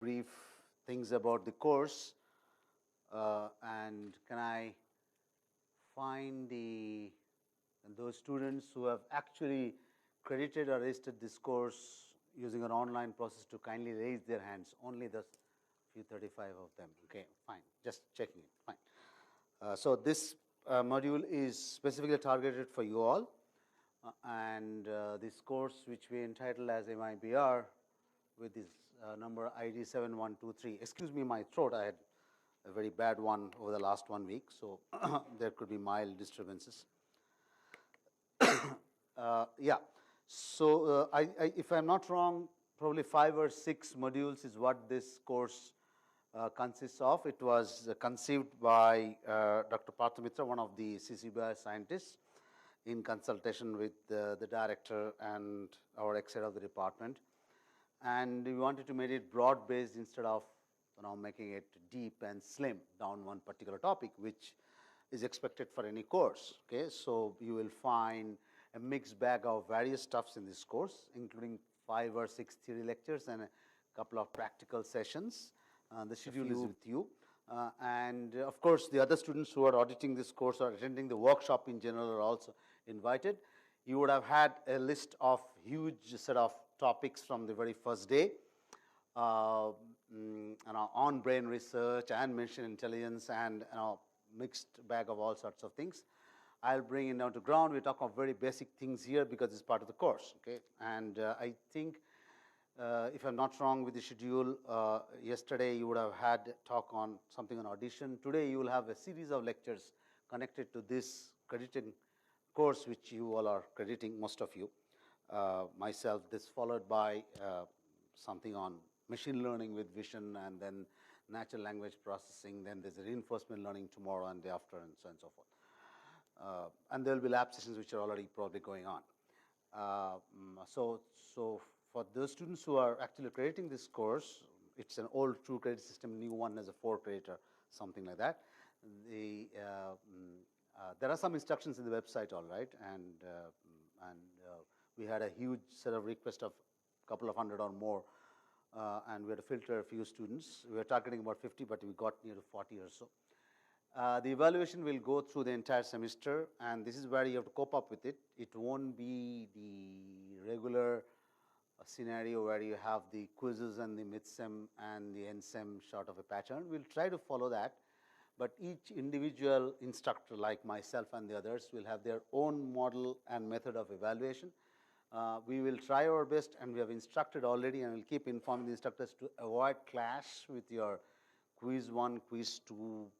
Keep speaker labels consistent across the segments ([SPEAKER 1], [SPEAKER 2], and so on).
[SPEAKER 1] brief things about the course, and can I find those students who have actually credited or registered this course using an online process to kindly raise their hands. Only the few 35 of them. Okay, fine. Just checking it. Fine. So this module is specifically targeted for you all, and this course, which we entitled as MIBR, with this number ID 7123. Excuse me, my throat. I had a very bad one over the last 1 week, so there could be mild disturbances. Yeah. So if I'm not wrong, probably 5 or 6 modules is what this course consists of. It was conceived by Dr. Partha Mitra, one of the CCBI scientists, in consultation with the director and our ex-head of the department. And we wanted to make it broad-based instead of making it deep and slim down one particular topic, which is expected for any course. Okay, so you will find a mixed bag of various stuffs in this course, including 5 or 6 theory lectures and a couple of practical sessions. The schedule is with you. And of course, the other students who are auditing this course or attending the workshop in general are also invited. You would have had a list of huge set of topics from the very first day, on brain research and machine intelligence, and mixed bag of all sorts of things. I'll bring it down to ground. We talk of very basic things here because it's part of the course. Okay, and I think if I'm not wrong with the schedule, yesterday you would have had talk on something on audition. Today you will have a series of lectures connected to this crediting course, which you all are crediting, most of you. Myself, this followed by something on machine learning with vision, and then natural language processing. Then there's a reinforcement learning tomorrow and day after, and so on and so forth. And there will be lab sessions which are already probably going on. So for those students who are actually crediting this course, it's an old true credit system, new one as a 4-creditor, something like that. There are some instructions in the website, all right, and we had a huge set of requests of a couple of hundred or more, and we had to filter a few students. We were targeting about 50, but we got near to 40 or so. The evaluation will go through the entire semester, and this is where you have to cope up with it. It won't be the regular scenario where you have the quizzes and the mid-sem and the end-sem sort of a pattern. We'll try to follow that, but each individual instructor, like myself and the others, will have their own model and method of evaluation. We will try our best, and we have instructed already, and we'll keep informing the instructors to avoid clash with your quiz 1, quiz 2,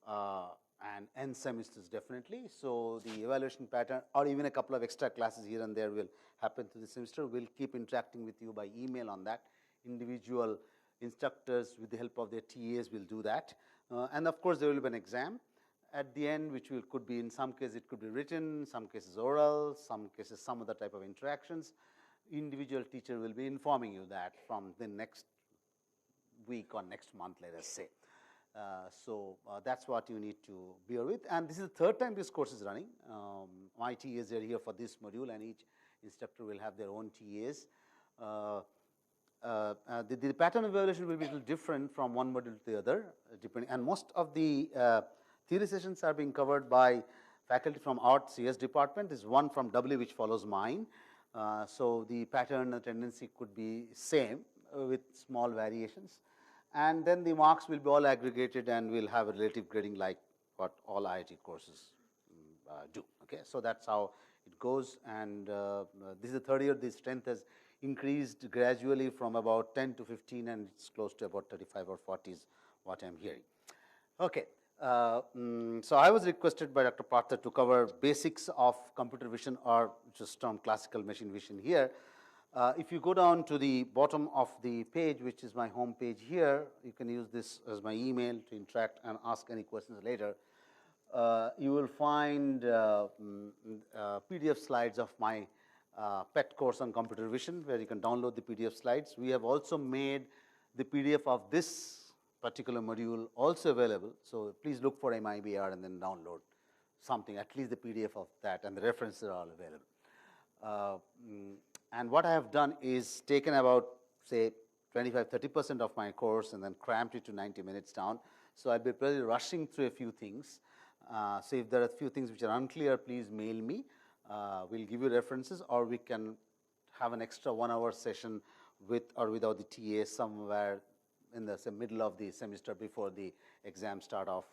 [SPEAKER 1] and end semesters definitely. So the evaluation pattern, or even a couple of extra classes here and there, will happen through the semester. We'll keep interacting with you by email on that. Individual instructors, with the help of their TAs, will do that. And of course, there will be an exam at the end, which could be, in some cases it could be written, some cases oral, some cases some other type of interactions. Individual teacher will be informing you that from the next week or next month, let us say. So that's what you need to bear with. And this is the 3rd time this course is running. My TAs are here for this module, and each instructor will have their own TAs. The pattern of evaluation will be a little different from one module to the other, depending. And most of the theory sessions are being covered by faculty from our CS department. There's one from W which follows mine. So the pattern and tendency could be same with small variations. And then the marks will be all aggregated, and we'll have a relative grading like what all IIT courses do. Okay, so that's how it goes. And this is the 3rd year. The strength has increased gradually from about 10 to 15, and it's close to about 35 or 40 is what I'm hearing. Okay, so I was requested by Dr. Partha to cover basics of computer vision, or just termed classical machine vision here. If you go down to the bottom of the page, which is my home page here, you can use this as my email to interact and ask any questions later. You will find PDF slides of my pet course on computer vision, where you can download the PDF slides. We have also made the PDF of this particular module also available. So please look for MIBR and then download something, at least the PDF of that, and the references are all available. And what I have done is taken about, say, 25–30% of my course and then cramped it to 90 minutes down. So I'll be probably rushing through a few things. So if there are a few things which are unclear, please mail me. We'll give you references, or we can have an extra 1 hour session with or without the TA somewhere in the middle of the semester before the exams start off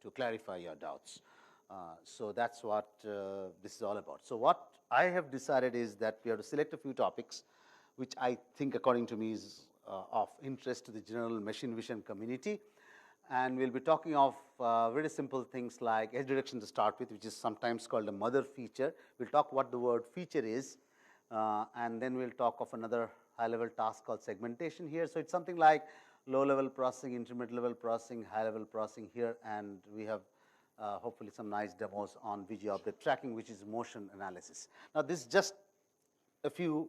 [SPEAKER 1] to clarify your doubts. So that's what this is all about. So what I have decided is that we have to select a few topics which I think according to me is of interest to the general machine vision community. And we'll be talking of very simple things like edge detection to start with, which is sometimes called a mother feature. We'll talk what the word feature is, and then we'll talk of another high-level task called segmentation here. So it's something like low-level processing, intermediate-level processing, high-level processing here, and we have hopefully some nice demos on visual object tracking, which is motion analysis. Now, this is just a few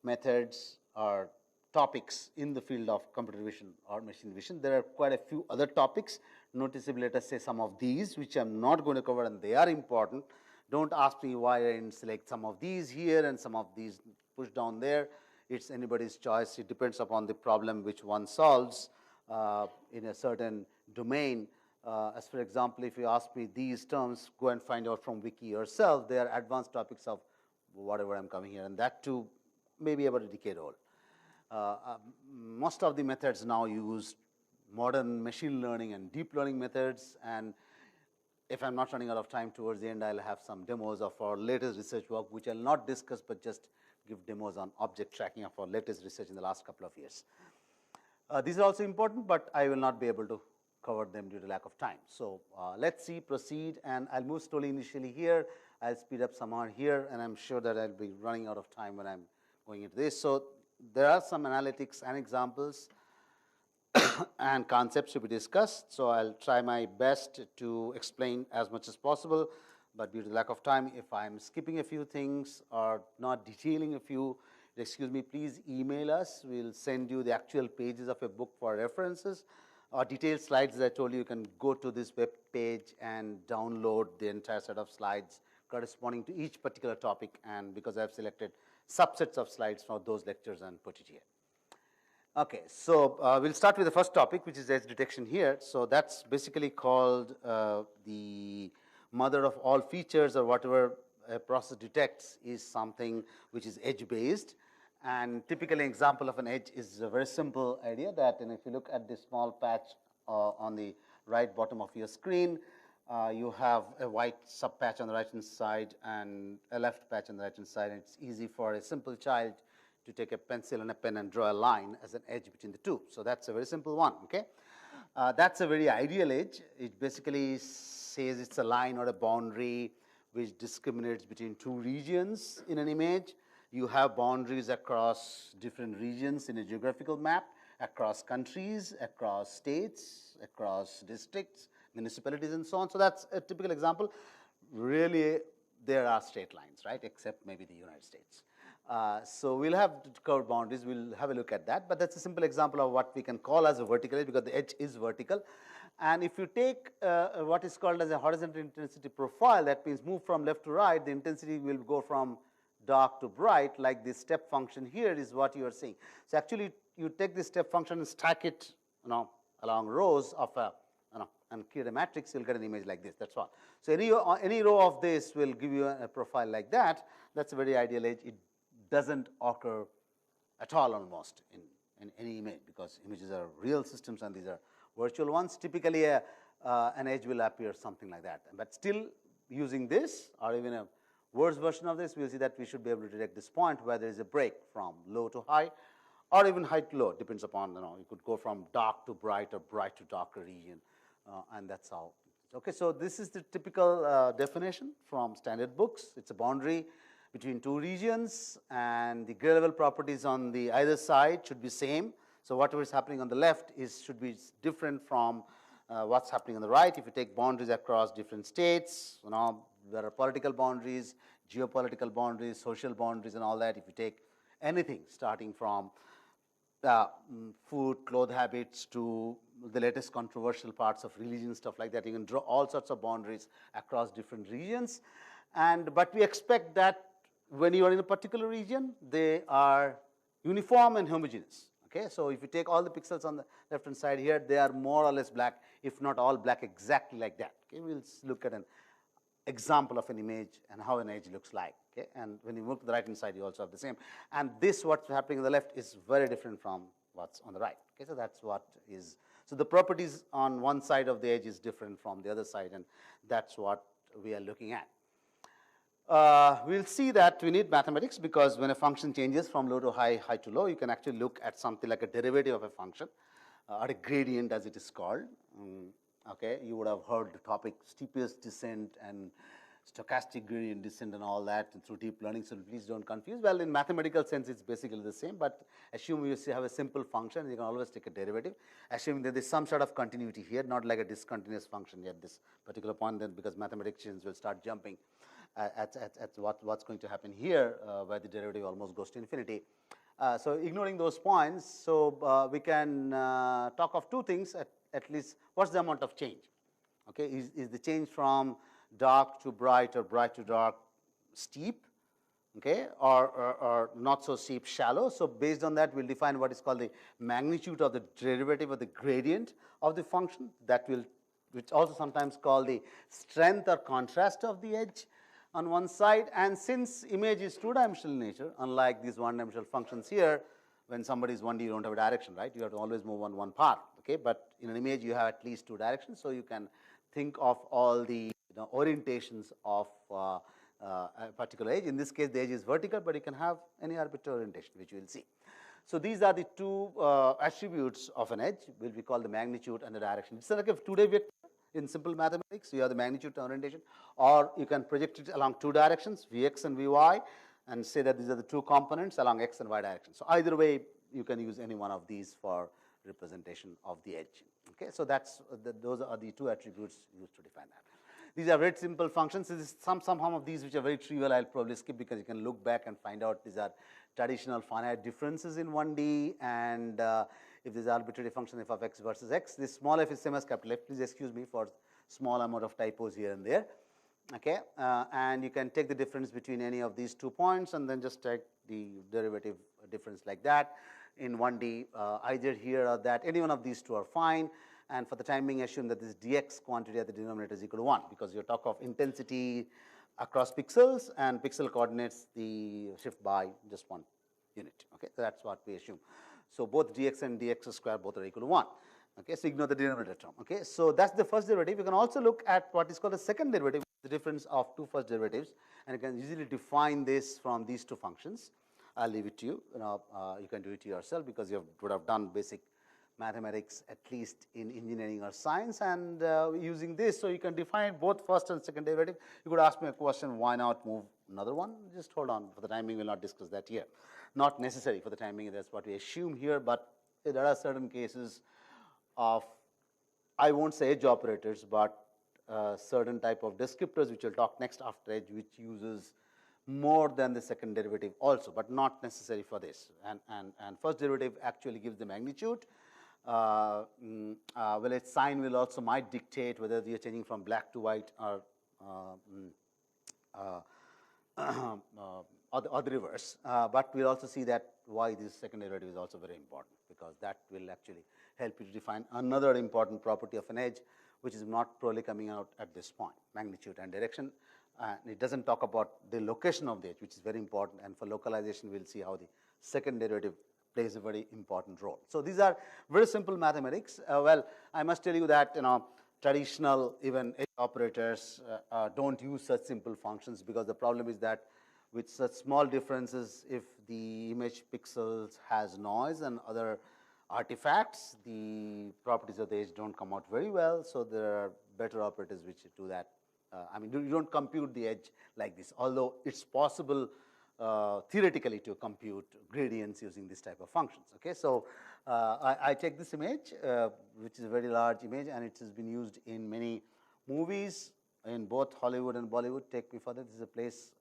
[SPEAKER 1] methods or topics in the field of computer vision or machine vision. There are quite a few other topics. Noticeably, let us say some of these, which I'm not going to cover, and they are important. Don't ask me why I didn't select some of these here and some of these pushed down there. It's anybody's choice. It depends upon the problem which one solves in a certain domain. As for example, if you ask me these terms, go and find out from wiki yourself. They are advanced topics of whatever I'm coming here, and that too may be about a decade old. Most of the methods now use modern machine learning and deep learning methods, and if I'm not running out of time towards the end, I'll have some demos of our latest research work, which I'll not discuss, but just give demos on object tracking of our latest research in the last couple of years. These are also important, but I will not be able to cover them due to lack of time. So let's see, proceed, and I'll move slowly initially here. I'll speed up some more here, and I'm sure that I'll be running out of time when I'm going into this. So there are some analytics and examples and concepts to be discussed. So I'll try my best to explain as much as possible, but due to lack of time, if I'm skipping a few things or not detailing a few, excuse me, please email us. We'll send you the actual pages of a book for references or detailed slides. As I told you, you can go to this web page and download the entire set of slides corresponding to each particular topic, and because I've selected subsets of slides for those lectures and put it here. Okay, so we'll start with the first topic, which is edge detection here. So that's basically called the mother of all features, or whatever a process detects is something which is edge-based. And typically an example of an edge is a very simple idea that, and if you look at this small patch on the right bottom of your screen, you have a white sub-patch on the right-hand side and a left patch on the right-hand side, and it's easy for a simple child to take a pencil and a pen and draw a line as an edge between the two. So that's a very simple one, okay? That's a very ideal edge. It basically says it's a line or a boundary which discriminates between two regions in an image. You have boundaries across different regions in a geographical map, across countries, across states, across districts, municipalities, and so on. So that's a typical example. Really, there are straight lines, right, except maybe the United States. So we'll have to cover boundaries. We'll have a look at that. But that's a simple example of what we can call as a vertical edge, because the edge is vertical. And if you take what is called as a horizontal intensity profile, that means move from left to right, the intensity will go from dark to bright, like this step function here is what you are seeing. So actually, you take this step function and stack it, along rows of a, and create a matrix, you'll get an image like this. That's all. So any row of this will give you a profile like that. That's a very ideal edge. It doesn't occur at all almost in any image, because images are real systems and these are virtual ones. Typically, an edge will appear something like that. But still, using this or even a worse version of this, we'll see that we should be able to detect this point where there is a break from low to high, or even high to low. Depends upon, you could go from dark to bright or bright to darker region, and that's how. Okay, so this is the typical definition from standard books. It's a boundary between two regions, and the gray level properties on the either side should be same. So whatever is happening on the left should be different from what's happening on the right. If you take boundaries across different states, there are political boundaries, geopolitical boundaries, social boundaries, and all that. If you take anything starting from food, clothes habits to the latest controversial parts of religion, stuff like that, you can draw all sorts of boundaries across different regions. But we expect that when you are in a particular region, they are uniform and homogeneous. Okay, so if you take all the pixels on the left hand side here, they are more or less black, if not all black, exactly like that. Okay, we'll look at an example of an image and how an edge looks like. Okay, and when you move to the right hand side, you also have the same. And this, what's happening on the left, is very different from what's on the right. Okay, so that's what is. So the properties on one side of the edge is different from the other side, and that's what we are looking at. We'll see that we need mathematics, because when a function changes from low to high, high to low, you can actually look at something like a derivative of a function, or a gradient as it is called. Okay, you would have heard the topic steepest descent and stochastic gradient descent and all that through deep learning, so please don't confuse. Well, in mathematical sense, it's basically the same, but assume you have a simple function, you can always take a derivative, assuming that there's some sort of continuity here, not like a discontinuous function at this particular point, then because mathematicians will start jumping at what's going to happen here, where the derivative almost goes to infinity. So ignoring those points, so we can talk of two things at least. What's the amount of change? Okay, is the change from dark to bright or bright to dark steep, okay, or not so steep, shallow? So based on that, we'll define what is called the magnitude of the derivative or the gradient of the function. That will, which also sometimes called the strength or contrast of the edge on one side. And since image is two-dimensional in nature, unlike these one-dimensional functions here, when somebody is 1D, you don't have a direction, right? You have to always move on one path, okay? But in an image, you have at least two directions, so you can think of all the orientations of a particular edge. In this case, the edge is vertical, but you can have any arbitrary orientation, which we will see. So these are the two attributes of an edge, which we call the magnitude and the direction. It's like a two-day vector in simple mathematics. You have the magnitude and orientation, or you can project it along two directions, Vx and Vy, and say that these are the two components along x and y direction. So either way, you can use any one of these for representation of the edge. Okay, so those are the two attributes used to define that. These are very simple functions. This is some of these which are very trivial. I'll probably skip, because you can look back and find out these are traditional finite differences in 1D, and if this arbitrary function f of x versus x, this small f is same as capital F. Please excuse me for small amount of typos here and there. Okay, and you can take the difference between any of these 2 points, and then just take the derivative difference like that in 1D, either here or that. Any one of these two are fine. And for the time being, assume that this dx quantity at the denominator is equal to 1, because you talk of intensity across pixels, and pixel coordinates the shift by just 1 unit. Okay, so that's what we assume. So both dx and dx square both are equal to 1. Okay, so ignore the denominator term. Okay, so that's the first derivative. You can also look at what is called the second derivative, the difference of two first derivatives, and you can easily define this from these two functions. I'll leave it to you. You can do it yourself, because you would have done basic mathematics, at least in engineering or science, and using this, so you can define both first and second derivative. You could ask me a question, why not move another one? Just hold on. For the timing, we'll not discuss that here. Not necessary for the timing, that's what we assume here, but there are certain cases of, I won't say edge operators, but certain type of descriptors, which we'll talk next after edge, which uses more than the second derivative also, but not necessary for this. And first derivative actually gives the magnitude. Well, its sign will also might dictate whether you're changing from black to white or the reverse. But we'll also see that why this second derivative is also very important, because that will actually help you to define another important property of an edge, which is not probably coming out at this point, magnitude and direction. It doesn't talk about the location of the edge, which is very important. And for localization, we'll see how the second derivative plays a very important role. So these are very simple mathematics. Well, I must tell you that traditional even edge operators don't use such simple functions, because the problem is that with such small differences, if the image pixels has noise and other artifacts, the properties of the edge don't come out very well. So there are better operators which do that. I mean, you don't compute the edge like this, although it's possible theoretically to compute gradients using this type of functions. Okay, so I take this image, which is a very large image, and it has been used in many movies in both Hollywood and Bollywood. Take me further. This is a place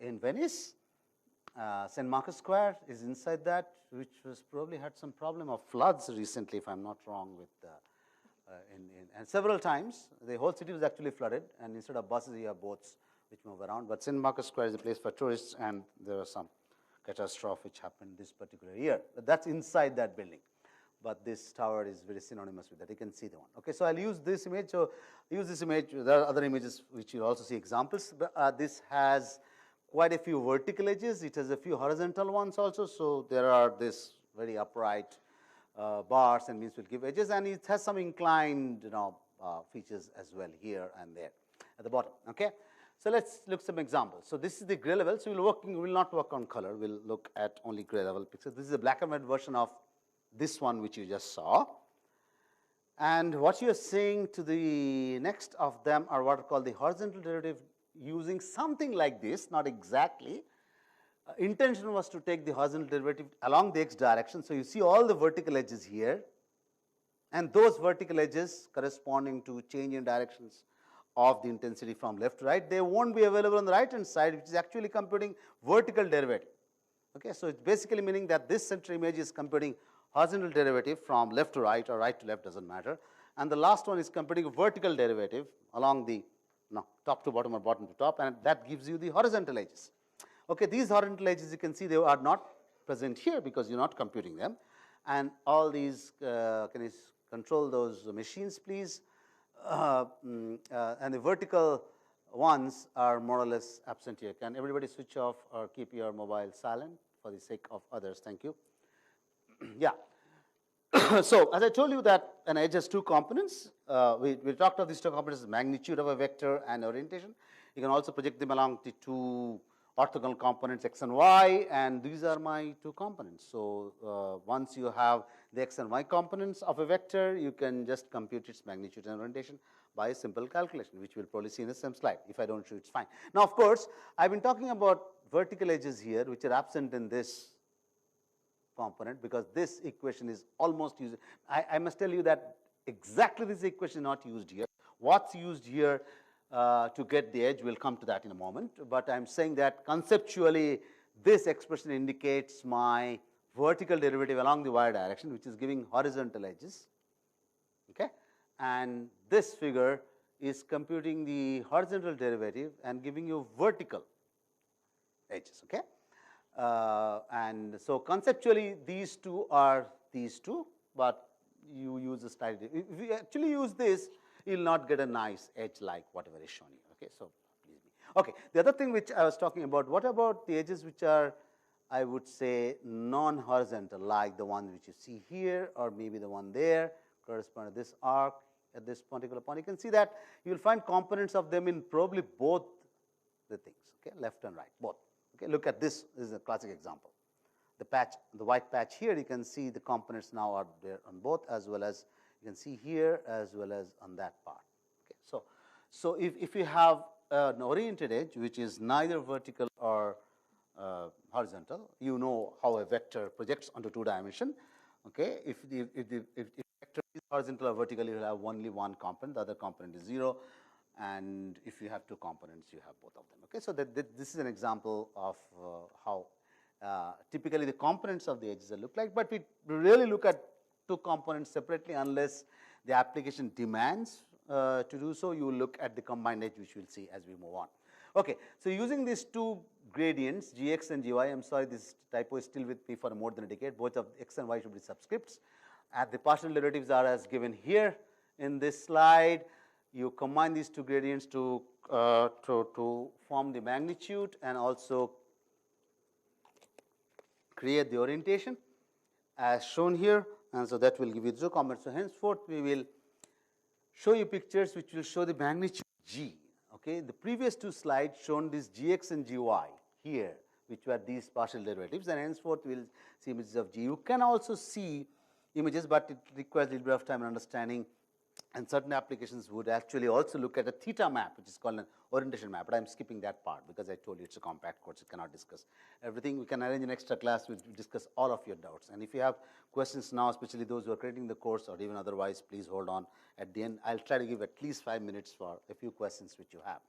[SPEAKER 1] in Venice. St. Marcus Square is inside that, which was probably had some problem of floods recently, if I'm not wrong, with and several times the whole city was actually flooded, and instead of buses, you have boats which move around. But St. Marcus Square is a place for tourists, and there are some catastrophe which happened this particular year. That's inside that building. But this tower is very synonymous with that. You can see the one. Okay, so I'll use this image. So use this image. There are other images which you'll also see examples. But, this has quite a few vertical edges. It has a few horizontal ones also. So there are this very upright bars and means will give edges, and it has some inclined features as well here and there at the bottom. Okay, so let's look some examples. So this is the gray level. So we will not work on color. We'll look at only gray level pixels. This is a black and white version of this one which you just saw. And what you are seeing to the next of them are what are called the horizontal derivative using something like this, not exactly. Intention was to take the horizontal derivative along the x direction. So you see all the vertical edges here, and those vertical edges corresponding to change in directions of the intensity from left to right, they won't be available on the right hand side, which is actually computing vertical derivative. Okay, so it's basically meaning that this center image is computing horizontal derivative from left to right or right to left, doesn't matter. And the last one is computing a vertical derivative along the top to bottom or bottom to top, and that gives you the horizontal edges. Okay, these horizontal edges, you can see they are not present here because you're not computing them. And all these, can you control those machines, please? And the vertical ones are more or less absent here. Can everybody switch off or keep your mobile silent for the sake of others? Thank you. Yeah. So as I told you that an edge has two components. We talked of these two components as magnitude of a vector and orientation. You can also project them along the two orthogonal components x and y, and these are my two components. So once you have the x and y components of a vector, you can just compute its magnitude and orientation by a simple calculation, which we'll probably see in the same slide. If I don't show, it's fine. Now, of course, I've been talking about vertical edges here, which are absent in this component, because this equation is almost used. I must tell you that exactly this equation is not used here. What's used here to get the edge, we'll come to that in a moment. But I'm saying that conceptually, this expression indicates my vertical derivative along the y direction, which is giving horizontal edges. Okay, and this figure is computing the horizontal derivative and giving you vertical edges. Okay. And so conceptually, these two are these two, but you use a slightly. If you actually use this, you'll not get a nice edge like whatever is shown here. Okay, so please be. Okay, the other thing which I was talking about, what about the edges which are, I would say, non-horizontal, like the one which you see here, or maybe the one there, correspond to this arc at this particular point. You can see that you will find components of them in probably both the things. Okay, left and right, both. Okay, look at this. This is a classic example. The patch, the white patch here, you can see the components now are there on both, as well as you can see here, as well as on that part. Okay, so if you have an oriented edge which is neither vertical or horizontal, you know how a vector projects onto two dimension. Okay, if vector is horizontal or vertical, you will have only one component. The other component is 0. And if you have two components, you have both of them. Okay, so this is an example of how typically the components of the edges look like. But we really look at two components separately unless the application demands to do so. You will look at the combined edge, which we'll see as we move on. Okay, so using these two gradients, gx and gy, I'm sorry, this typo is still with me for more than a decade. Both of x and y should be subscripts. And the partial derivatives are as given here in this slide. You combine these two gradients to form the magnitude and also create the orientation as shown here, and so that will give you the two components. So henceforth, we will show you pictures which will show the magnitude g. Okay, the previous two slides shown this gx and gy here, which were these partial derivatives, and henceforth we will see images of g. You can also see images, but it requires a little bit of time and understanding. And certain applications would actually also look at a theta map, which is called an orientation map. But I'm skipping that part because I told you it's a compact course. You cannot discuss everything. We can arrange an extra class which will discuss all of your doubts. And if you have questions now, especially those who are creating the course or even otherwise, please hold on at the end. I'll try to give at least 5 minutes for a few questions which you have.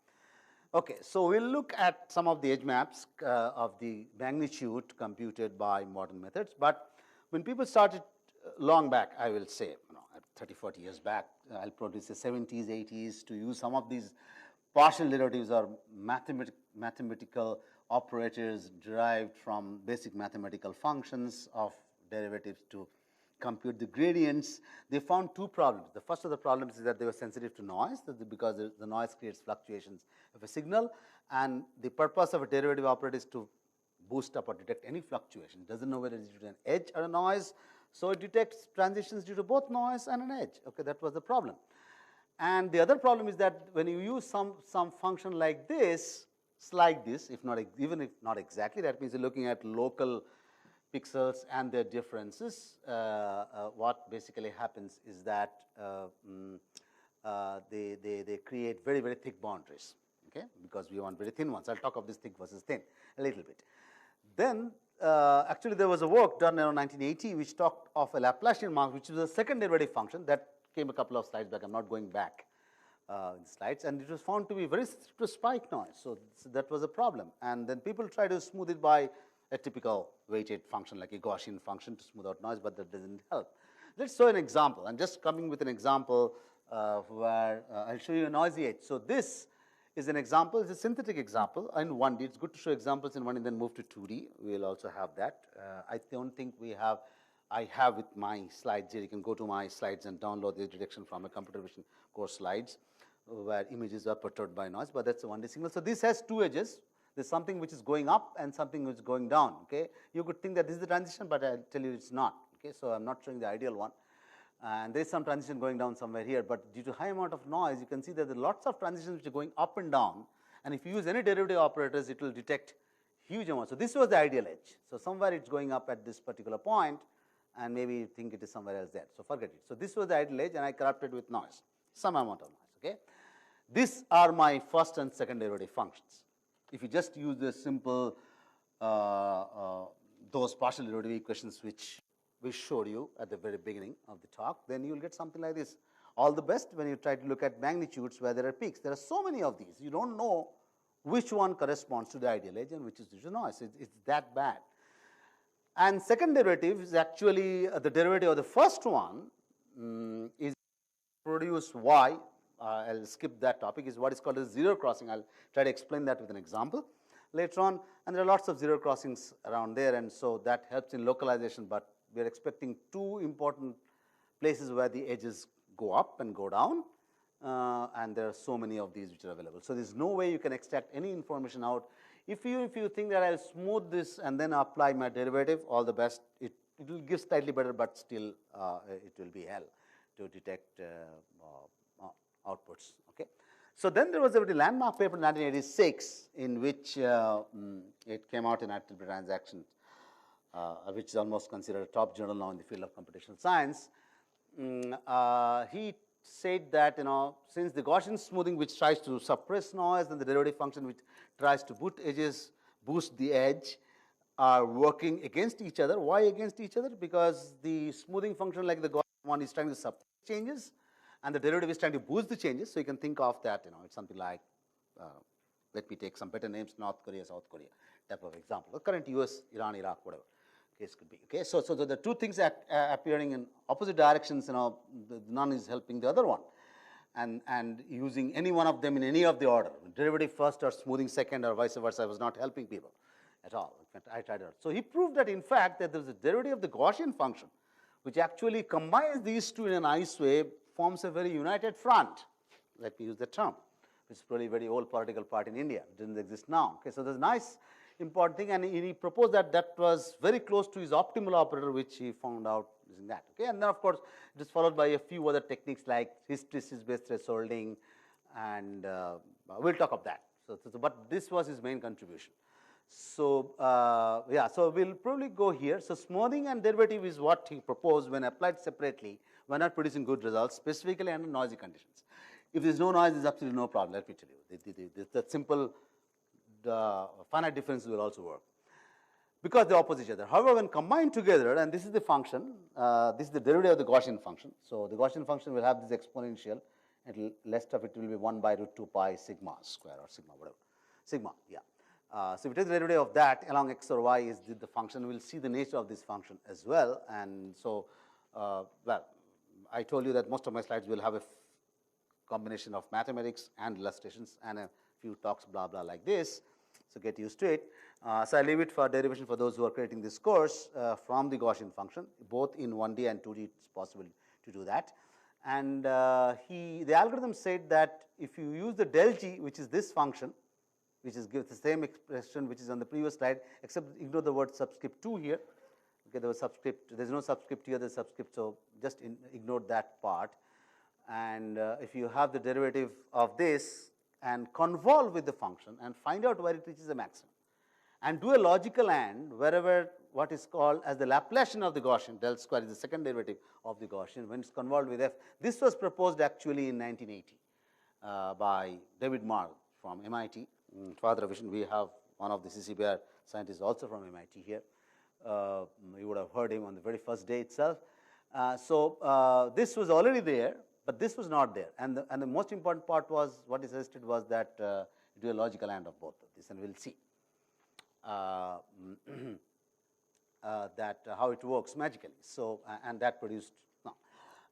[SPEAKER 1] Okay, so we'll look at some of the edge maps of the magnitude computed by modern methods. But when people started long back, I will say, 30, 40 years back, I'll probably say 70s, 80s, to use some of these partial derivatives or mathematical operators derived from basic mathematical functions of derivatives to compute the gradients. They found two problems. The first of the problems is that they were sensitive to noise, because the noise creates fluctuations of a signal, and the purpose of a derivative operator is to boost up or detect any fluctuation. It doesn't know whether it is due to an edge or a noise, so it detects transitions due to both noise and an edge. Okay, that was the problem. And the other problem is that when you use some function like this, if not even if not exactly, that means you're looking at local pixels and their differences. What basically happens is that they create very, very thick boundaries, okay, because we want very thin ones. I'll talk of this thick versus thin a little bit. Then actually there was a work done around 1980 which talked of a Laplacian mask, which is a second derivative function that came a couple of slides back. I'm not going back in the slides, and it was found to be very sensitive to spike noise. So that was a problem, and then people try to smooth it by a typical weighted function like a Gaussian function to smooth out noise, but that doesn't help. Let's show an example. I'm just coming with an example where I'll show you a noisy edge. So this is an example. It's a synthetic example in 1D. It's good to show examples in 1D and then move to 2D. We'll also have that. I don't think I have with my slides here. You can go to my slides and download the direction from a computer vision course slides where images are perturbed by noise, but that's a 1D signal. So this has two edges. There's something which is going up and something which is going down. Okay, you could think that this is the transition, but I'll tell you it's not. Okay, so I'm not showing the ideal one. And there's some transition going down somewhere here, but due to high amount of noise, you can see that there are lots of transitions which are going up and down. And if you use any derivative operators, it will detect huge amounts. So this was the ideal edge. So somewhere it's going up at this particular point, and maybe you think it is somewhere else there. So forget it. So this was the ideal edge, and I corrupted with noise, some amount of noise. Okay, these are my first and second derivative functions. If you just use the simple those partial derivative equations which we showed you at the very beginning of the talk, then you will get something like this. All the best when you try to look at magnitudes where there are peaks. There are so many of these. You don't know which one corresponds to the ideal edge and which is due to noise. It's that bad. And second derivative is actually the derivative of the first one is produce y. I'll skip that topic, is what is called a zero crossing. I'll try to explain that with an example later on. And there are lots of zero crossings around there, and so that helps in localization, but we are expecting two important places where the edges go up and go down, and there are so many of these which are available. So there's no way you can extract any information out. If you think that I'll smooth this and then apply my derivative, all the best. It will give slightly better, but still it will be hell to detect outputs. Okay. So then there was a very landmark paper in 1986 in which it came out in Active Transactions, which is almost considered a top journal now in the field of computational science. He said that, since the Gaussian smoothing, which tries to suppress noise, and the derivative function which tries to boost the edge, are working against each other. Why against each other? Because the smoothing function, like the Gaussian one, is trying to suppress changes, and the derivative is trying to boost the changes. So you can think of that, it's something like, let me take some better names, North Korea, South Korea type of example. The current US, Iran, Iraq, whatever case could be. Okay, so the two things are appearing in opposite directions. None is helping the other one, and using any one of them in any of the order, derivative first or smoothing second or vice versa, was not helping people at all. In fact, I tried it out. So he proved that in fact that there is a derivative of the Gaussian function, which actually combines these two in a nice way, forms a very united front. Let me use the term. It's probably a very old political party in India. It doesn't exist now. Okay, so there's a nice important thing, and he proposed that that was very close to his optimal operator, which he found out using that. Okay, and then of course it is followed by a few other techniques like hysteresis-based thresholding, and we'll talk of that. So, but this was his main contribution. So yeah, so we'll probably go here. So smoothing and derivative is what he proposed when applied separately, were not producing good results, specifically under noisy conditions. If there's no noise, there's absolutely no problem. Let me tell you, that simple. The finite differences will also work because they opposite each other. However, when combined together, and this is the function, this is the derivative of the Gaussian function. So the Gaussian function will have this exponential, and rest of it will be 1 by root 2 pi sigma square or sigma whatever, sigma. Yeah. So if it is the derivative of that along x or y is the function, we'll see the nature of this function as well. And so, well, I told you that most of my slides will have a combination of mathematics and illustrations and a few talks, blah, blah, like this. So get used to it. So I leave it for derivation for those who are creating this course from the Gaussian function. Both in 1D and 2D, it's possible to do that. And the algorithm said that if you use the del g, which is this function, which is gives the same expression which is on the previous slide, except ignore the word subscript 2 here. Okay, there was subscript. There's no subscript here. There's subscript, so just ignore that part. And if you have the derivative of this and convolve with the function and find out where it reaches the maximum, and do a logical AND wherever what is called as the Laplacian of the Gaussian, del square is the second derivative of the Gaussian when it's convolved with f. This was proposed actually in 1980 by David Marr from MIT. Father of vision, we have one of the CCBR scientists also from MIT here. You would have heard him on the very first day itself. So this was already there, but this was not there. And the most important part was what is suggested was that do a logical AND of both of these, and we'll see that how it works magically. So and that produced no.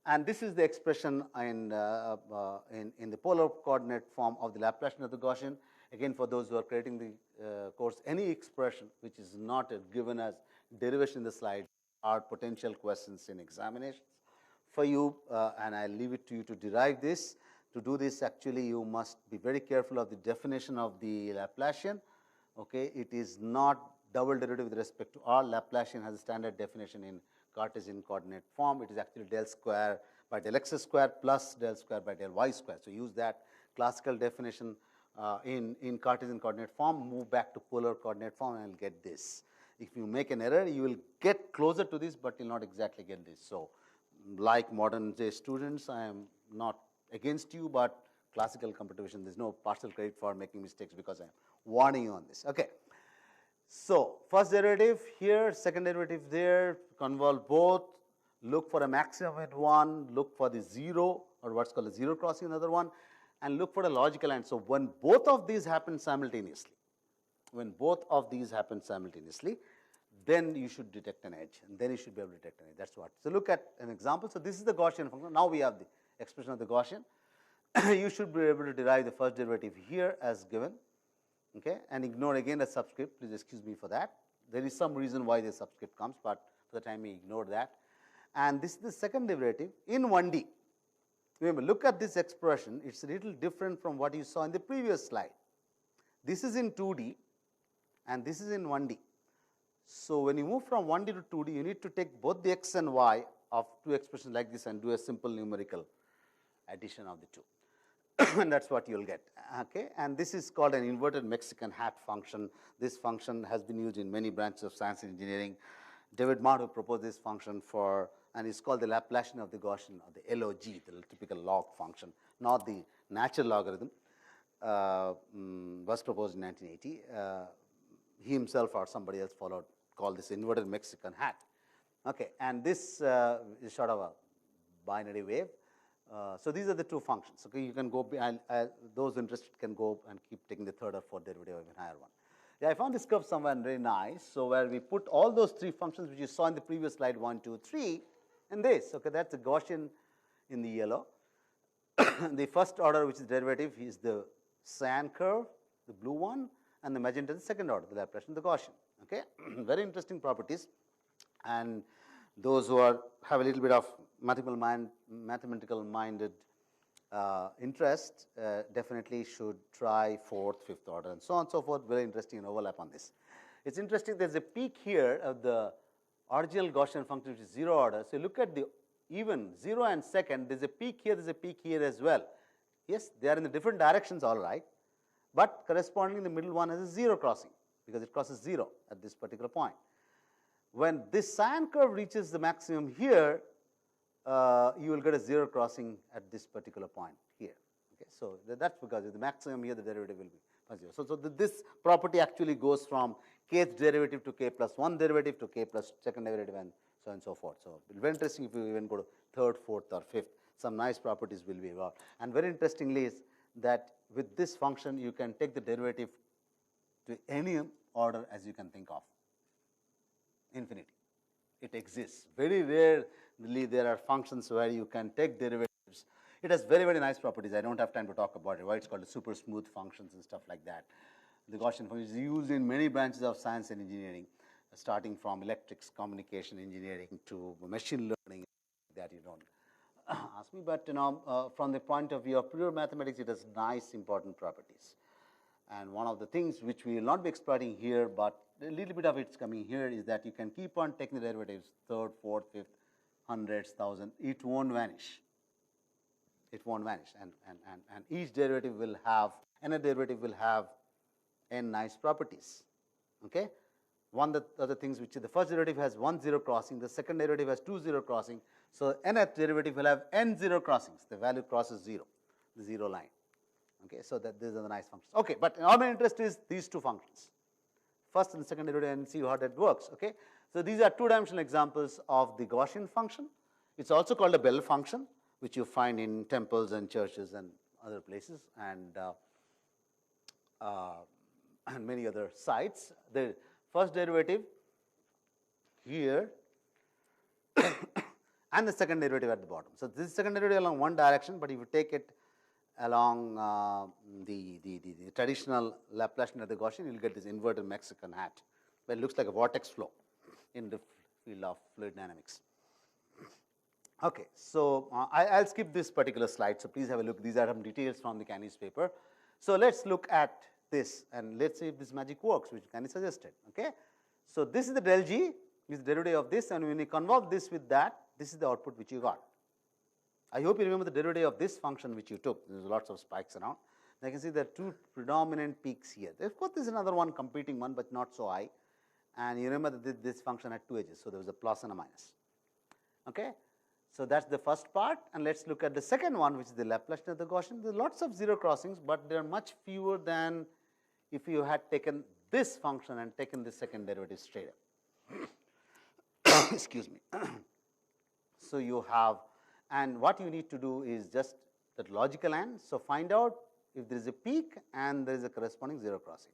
[SPEAKER 1] And this is the expression in the polar coordinate form of the Laplacian of the Gaussian. Again, for those who are creating the course, any expression which is not given as derivation in the slide are potential questions in examinations for you, and I'll leave it to you to derive this. To do this, actually, you must be very careful of the definition of the Laplacian. Okay, it is not double derivative with respect to R. Laplacian has a standard definition in Cartesian coordinate form. It is actually del square by del x square plus del square by del y square. So use that classical definition in Cartesian coordinate form, move back to polar coordinate form, and you'll get this. If you make an error, you will get closer to this, but you'll not exactly get this. So like modern day students, I am not against you, but classical computation, there's no partial credit for making mistakes because I'm warning you on this. Okay. So first derivative here, second derivative there, convolve both, look for a maximum at one, look for the zero or what's called a zero crossing another one, and look for a logical AND. So when both of these happen simultaneously, then you should detect an edge, and then you should be able to detect an edge. That's what. So look at an example. So this is the Gaussian function. Now we have the expression of the Gaussian. You should be able to derive the first derivative here as given, okay, and ignore again the subscript. Please excuse me for that. There is some reason why the subscript comes, but for the time we ignore that. And this is the second derivative in 1D. Remember, look at this expression. It's a little different from what you saw in the previous slide. This is in 2D, and this is in 1D. So when you move from 1D to 2D, you need to take both the x and y of two expressions like this and do a simple numerical addition of the two. And that's what you'll get. Okay, and this is called an inverted Mexican hat function. This function has been used in many branches of science and engineering. David Marr who proposed this function for, and it's called the Laplacian of the Gaussian, or the LOG, the typical log function, not the natural logarithm. Was proposed in 1980. He himself or somebody else called this inverted Mexican hat. Okay, and this is sort of a binary wave. So these are the two functions. Okay, you can go, those interested can go and keep taking the third or fourth derivative of a higher one. Yeah, I found this curve somewhere very nice. So where we put all those three functions which you saw in the previous slide, 1, 2, 3, and this. Okay, that's a Gaussian in the yellow. The first order, which is derivative, is the cyan curve, the blue one, and the magenta is the second order, the Laplacian, the Gaussian. Okay, very interesting properties. And those who have a little bit of mathematical minded interest definitely should try fourth, fifth order, and so on and so forth. Very interesting overlap on this. It's interesting. There's a peak here of the original Gaussian function, which is zero order. So look at the even 0 and second. There's a peak here. There's a peak here as well. Yes, they are in the different directions, all right. But correspondingly, the middle one has a zero crossing because it crosses 0 at this particular point. When this cyan curve reaches the maximum here, you will get a 0 crossing at this particular point here. Okay, so that's because the maximum here, the derivative will be 0. So this property actually goes from kth derivative to k plus 1 derivative to k plus second derivative, and so on and so forth. So it's very interesting if you even go to third, fourth, or fifth. Some nice properties will be evolved. And very interestingly is that with this function, you can take the derivative to any order as you can think of. Infinity. It exists. Very rarely there are functions where you can take derivatives. It has very, very nice properties. I don't have time to talk about it, why it's called super smooth functions and stuff like that. The Gaussian function is used in many branches of science and engineering, starting from electrics, communication engineering to machine learning. That you don't ask me, but from the point of view of pure mathematics, it has nice important properties. And one of the things which we will not be exploiting here, but a little bit of it's coming here, is that you can keep on taking the derivatives, third, fourth, fifth, hundreds, thousand, it won't vanish. It won't vanish, and each derivative will have, nth derivative will have n nice properties. Okay? One of the other things, which the first derivative has 1 0 crossing, the second derivative has 2 0 crossing. So nth derivative will have n 0 crossings. The value crosses 0, the 0 line. Okay, so that these are the nice functions. Okay, but our main interest is these two functions, first and second derivative, and see how that works. Okay, so these are two-dimensional examples of the Gaussian function. It's also called a Bell function, which you find in temples and churches and other places, and many other sites. The first derivative here and the second derivative at the bottom. So this is second derivative along one direction, but if you take it along the traditional Laplacian of the Gaussian, you will get this inverted Mexican hat, where it looks like a vortex flow in the field of fluid dynamics. Okay, so I'll skip this particular slide, so please have a look. These are some details from the Canny's paper. So let's look at this, and let's see if this magic works, which Canny suggested. Okay, so this is the del G, is the derivative of this, and when you convolve this with that, this is the output which you got. I hope you remember the derivative of this function which you took. There's lots of spikes around. I can see there are two predominant peaks here. Of course, there's another one, competing one, but not so high. And you remember that this function had two edges, so there was a plus and a minus. Okay, so that's the first part, and let's look at the second one, which is the Laplacian of the Gaussian. There are lots of zero crossings, but they are much fewer than if you had taken this function and taken the second derivative straight up. Excuse me. So you have, and what you need to do is just that logical AND. So find out if there is a peak and there is a corresponding zero crossing.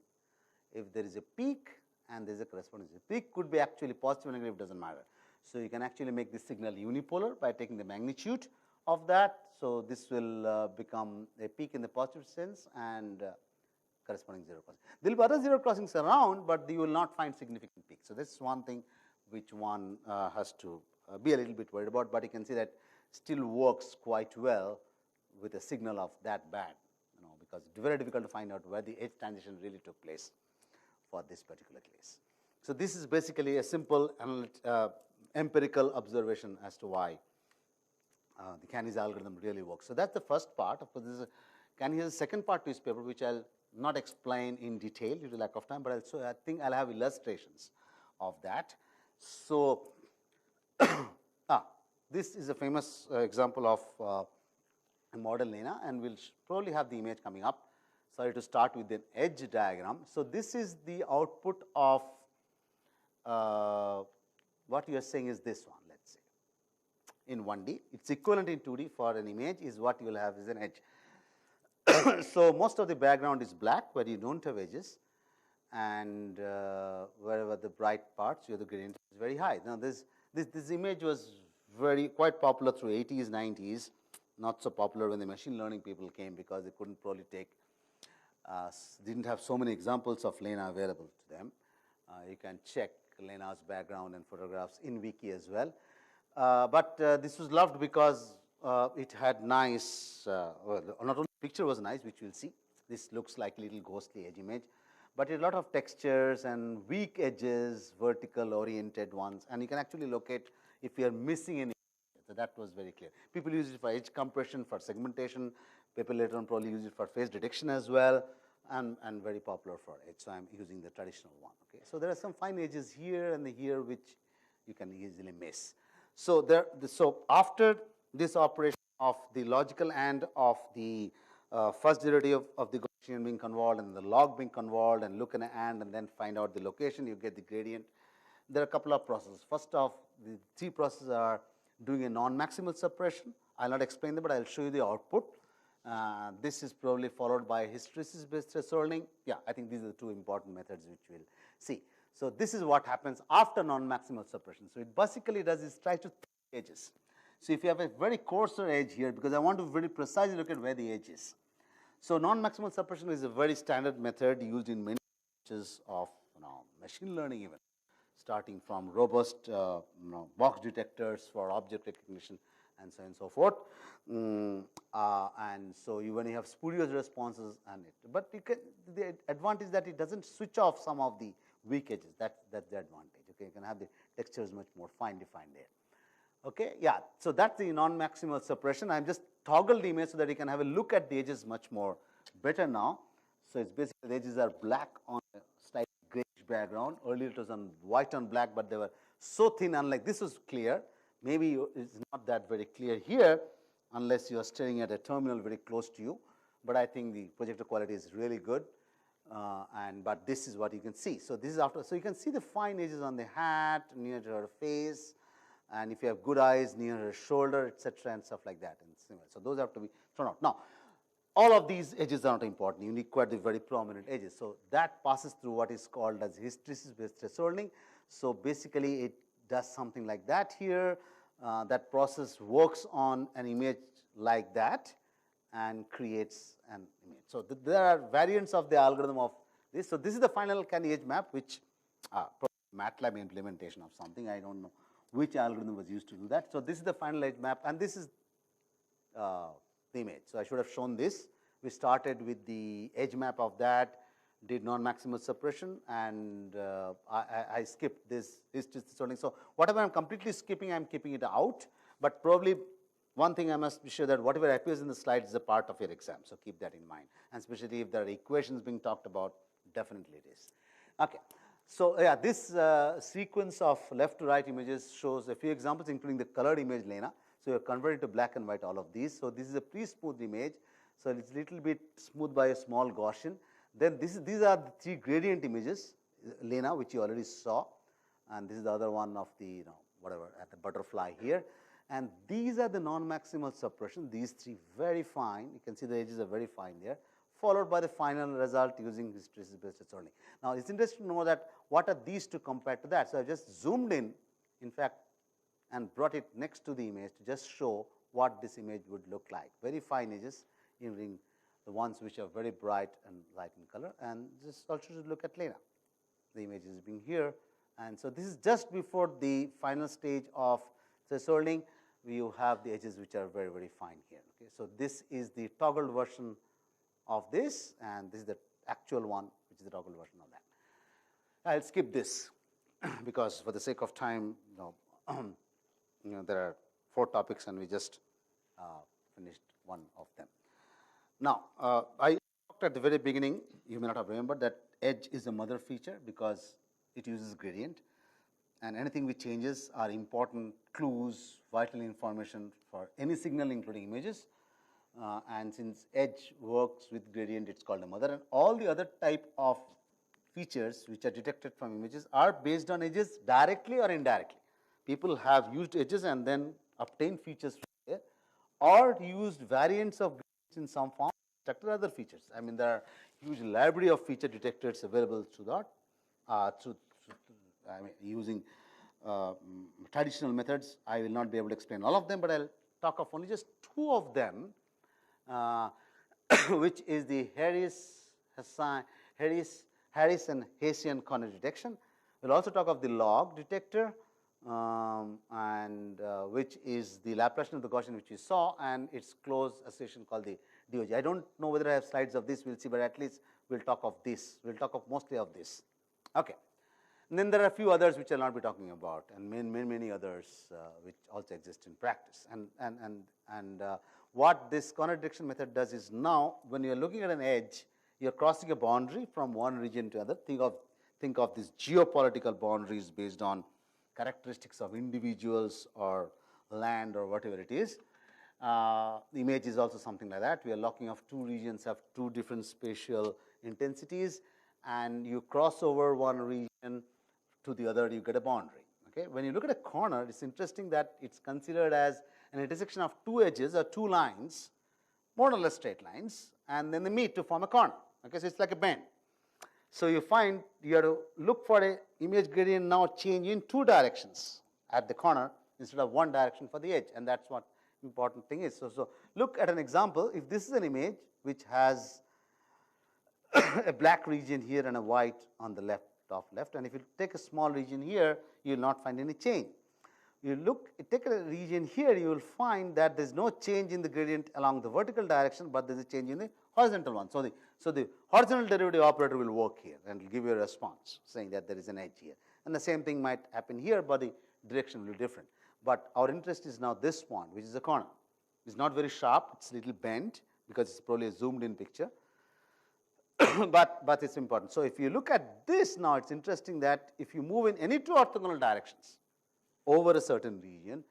[SPEAKER 1] If there is a peak and there is a corresponding zero. Peak could be actually positive or negative, it doesn't matter. So you can actually make this signal unipolar by taking the magnitude of that. So this will become a peak in the positive sense and corresponding zero crossing. There will be other zero crossings around, but you will not find significant peaks. So this is one thing which one has to be a little bit worried about, but you can see that still works quite well with a signal of that bad, because it's very difficult to find out where the edge transition really took place for this particular case. So this is basically a simple empirical observation as to why the Canny's algorithm really works. So that's the first part. Of course, Canny has a second part to his paper, which I'll not explain in detail due to lack of time, but I think I'll have illustrations of that. So this is a famous example of a model Lena, and we'll probably have the image coming up. Sorry to start with an edge diagram. So this is the output of what you are saying is this one, let's say, in 1D. It's equivalent in 2D for an image is what you will have is an edge. So most of the background is black, where you don't have edges, and wherever the bright parts, the gradient is very high. Now this image was quite popular through 80s, 90s, not so popular when the machine learning people came, because they couldn't probably take, didn't have so many examples of Lena available to them. You can check Lena's background and photographs in Wiki as well. But this was loved because it had nice, well, not only the picture was nice, which you'll see. This looks like a little ghostly edge image, but a lot of textures and weak edges, vertical oriented ones, and you can actually locate if you are missing any. So that was very clear. People use it for edge compression, for segmentation. People later on probably use it for face detection as well, and very popular for edge. So I'm using the traditional one. Okay. So there are some fine edges here and here which you can easily miss. So so after this operation of the logical AND of the first derivative of the Gaussian being convolved and the log being convolved, and look at an AND and then find out the location, you get the gradient. There are a couple of processes. First off, the three processes are doing a non-maximal suppression. I'll not explain them, but I'll show you the output. This is probably followed by hysteresis-based thresholding. Yeah, I think these are the two important methods which we'll see. So this is what happens after non-maximal suppression. So it basically does is try to thicken edges. So if you have a very coarser edge here, because I want to very precisely look at where the edge is. So non-maximal suppression is a very standard method used in many of machine learning even, starting from robust box detectors for object recognition and so on and so forth. And so when you have spurious responses and it, but you can, the advantage that it doesn't switch off some of the weak edges. That's the advantage. Okay, you can have the textures much more fine defined there. Okay, yeah. So that's the non-maximal suppression. I'm just toggled the image so that you can have a look at the edges much more better now. So it's basically the edges are black on a slight grayish background. Earlier it was on white on black, but they were so thin. Unlike this was clear. Maybe it's not that very clear here, unless you are staring at a terminal very close to you. But I think the projector quality is really good. But this is what you can see. So this is after. So you can see the fine edges on the hat, near to her face, and if you have good eyes, near her shoulder, etc., and stuff like that. And similar. So those have to be thrown out. Now, all of these edges are not important. You require the very prominent edges. So that passes through what is called as hysteresis-based thresholding. So basically, it does something like that here. That process works on an image like that and creates an image. So there are variants of the algorithm of this. So this is the final candy edge map, which MATLAB implementation of something. I don't know which algorithm was used to do that. So this is the final edge map, and this is the image. So I should have shown this. We started with the edge map of that, did non-maximal suppression, and I skipped this thresholding. So whatever I'm completely skipping, I'm keeping it out. But probably one thing I must be sure that whatever appears in the slides is a part of your exam. So keep that in mind. And especially if there are equations being talked about, definitely it is. Okay. So yeah, this sequence of left to right images shows a few examples, including the colored image, Lena. So you are converted to black and white, all of these. So this is a pre-smoothed image. So it's a little bit smoothed by a small Gaussian. Then these are the three gradient images, Lena, which you already saw. And this is the other one of the, whatever, at the butterfly here. And these are the non-maximal suppression. These three very fine. You can see the edges are very fine there, followed by the final result using hysteresis-based thresholding. Now, it's interesting to know that what are these two compared to that. So I just zoomed in fact, and brought it next to the image to just show what this image would look like. Very fine edges, including the ones which are very bright and light in color. And just also to look at Lena. The image is being here. And so this is just before the final stage of thresholding. You have the edges which are very, very fine here. Okay. So this is the toggled version of this, and this is the actual one, which is the toggled version of that. I'll skip this because for the sake of time, there are 4 topics, and we just finished one of them. Now, I talked at the very beginning, you may not have remembered that edge is a mother feature because it uses gradient, and anything which changes are important clues, vital information for any signal, including images. And since edge works with gradient, it's called a mother. And all the other type of features which are detected from images are based on edges directly or indirectly. People have used edges and then obtained features from there, or used variants of gradients in some form to detect other features. I mean, there are huge library of feature detectors available through that, using traditional methods. I will not be able to explain all of them, but I'll talk of only just 2 of them, which is the Harris and Hessian corner detection. We'll also talk of the log detector, which is the Laplacian of the Gaussian, which we saw, and its close association called the DOG. I don't know whether I have slides of this. We'll see, but at least we'll talk of this. We'll talk of mostly of this. Okay. And then there are a few others which I'll not be talking about, and many others which also exist in practice. And what this corner detection method does is, now when you're looking at an edge, you're crossing a boundary from one region to another. Think of these geopolitical boundaries based on characteristics of individuals or land or whatever it is. The image is also something like that. We are locking off 2 regions of 2 different spatial intensities, and you cross over one region to the other, you get a boundary. Okay? When you look at a corner, it's interesting that it's considered as an intersection of 2 edges or 2 lines, more or less straight lines, and then they meet to form a corner. Okay? So it's like a bend. So you find you have to look for an image gradient now change in 2 directions at the corner instead of 1 direction for the edge, and that's what important thing is. So look at an example. If this is an image which has a black region here and a white on the left, top left. And if you take a small region here, you will not find any change. You take a region here, you will find that there is no change in the gradient along the vertical direction, but there is a change in the horizontal one. So the horizontal derivative operator will work here and will give you a response saying that there is an edge here. And the same thing might happen here, but the direction will be different. But our interest is now this one, which is a corner. It's not very sharp, it's a little bent because it's probably a zoomed in picture. but it's important. So if you look at this now, it's interesting that if you move in any two orthogonal directions over a certain region,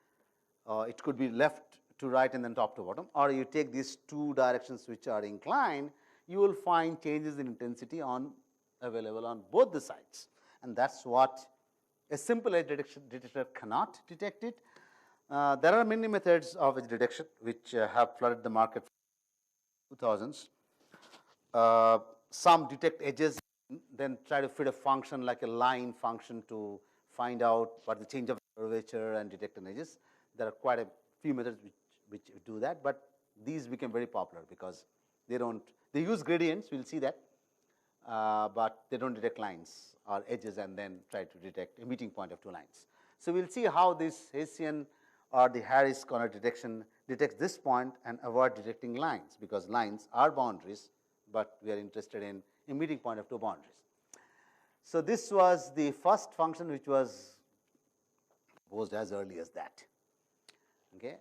[SPEAKER 1] it could be left to right and then top to bottom, or you take these two directions which are inclined, you will find changes in intensity available on both the sides. And that's what a simple edge detector cannot detect it. There are many methods of edge detection which have flooded the market for 2000s. Some detect edges, then try to fit a function like a line function to find out what the change of curvature and detect an edges. There are quite a few methods which do that, but these became very popular because they use gradients, we'll see that, but they don't detect lines or edges and then try to detect a meeting point of two lines. So we'll see how this Hessian or the Harris corner detection detects this point and avoid detecting lines, because lines are boundaries, but we are interested in a meeting point of two boundaries. So this was the first function which was proposed as early as that. Okay,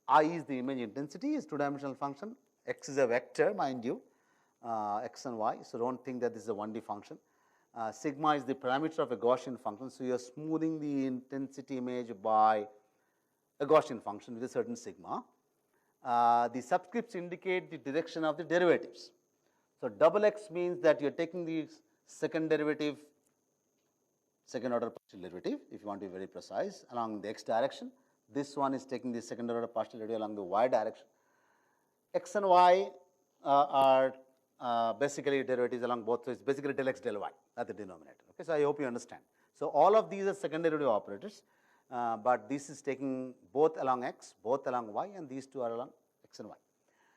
[SPEAKER 1] I is the image intensity, is two-dimensional function. X is a vector, mind you, x and y. So don't think that this is a 1D function. Sigma is the parameter of a Gaussian function. So you are smoothing the intensity image by a Gaussian function with a certain sigma. The subscripts indicate the direction of the derivatives. So double x means that you are taking the second derivative, second order partial derivative, if you want to be very precise, along the x direction. This one is taking the second order partial derivative along the y direction. X and y are basically derivatives along both, so it's basically del x del y at the denominator. Okay, so I hope you understand. So all of these are second derivative operators, but this is taking both along x, both along y, and these two are along x and y,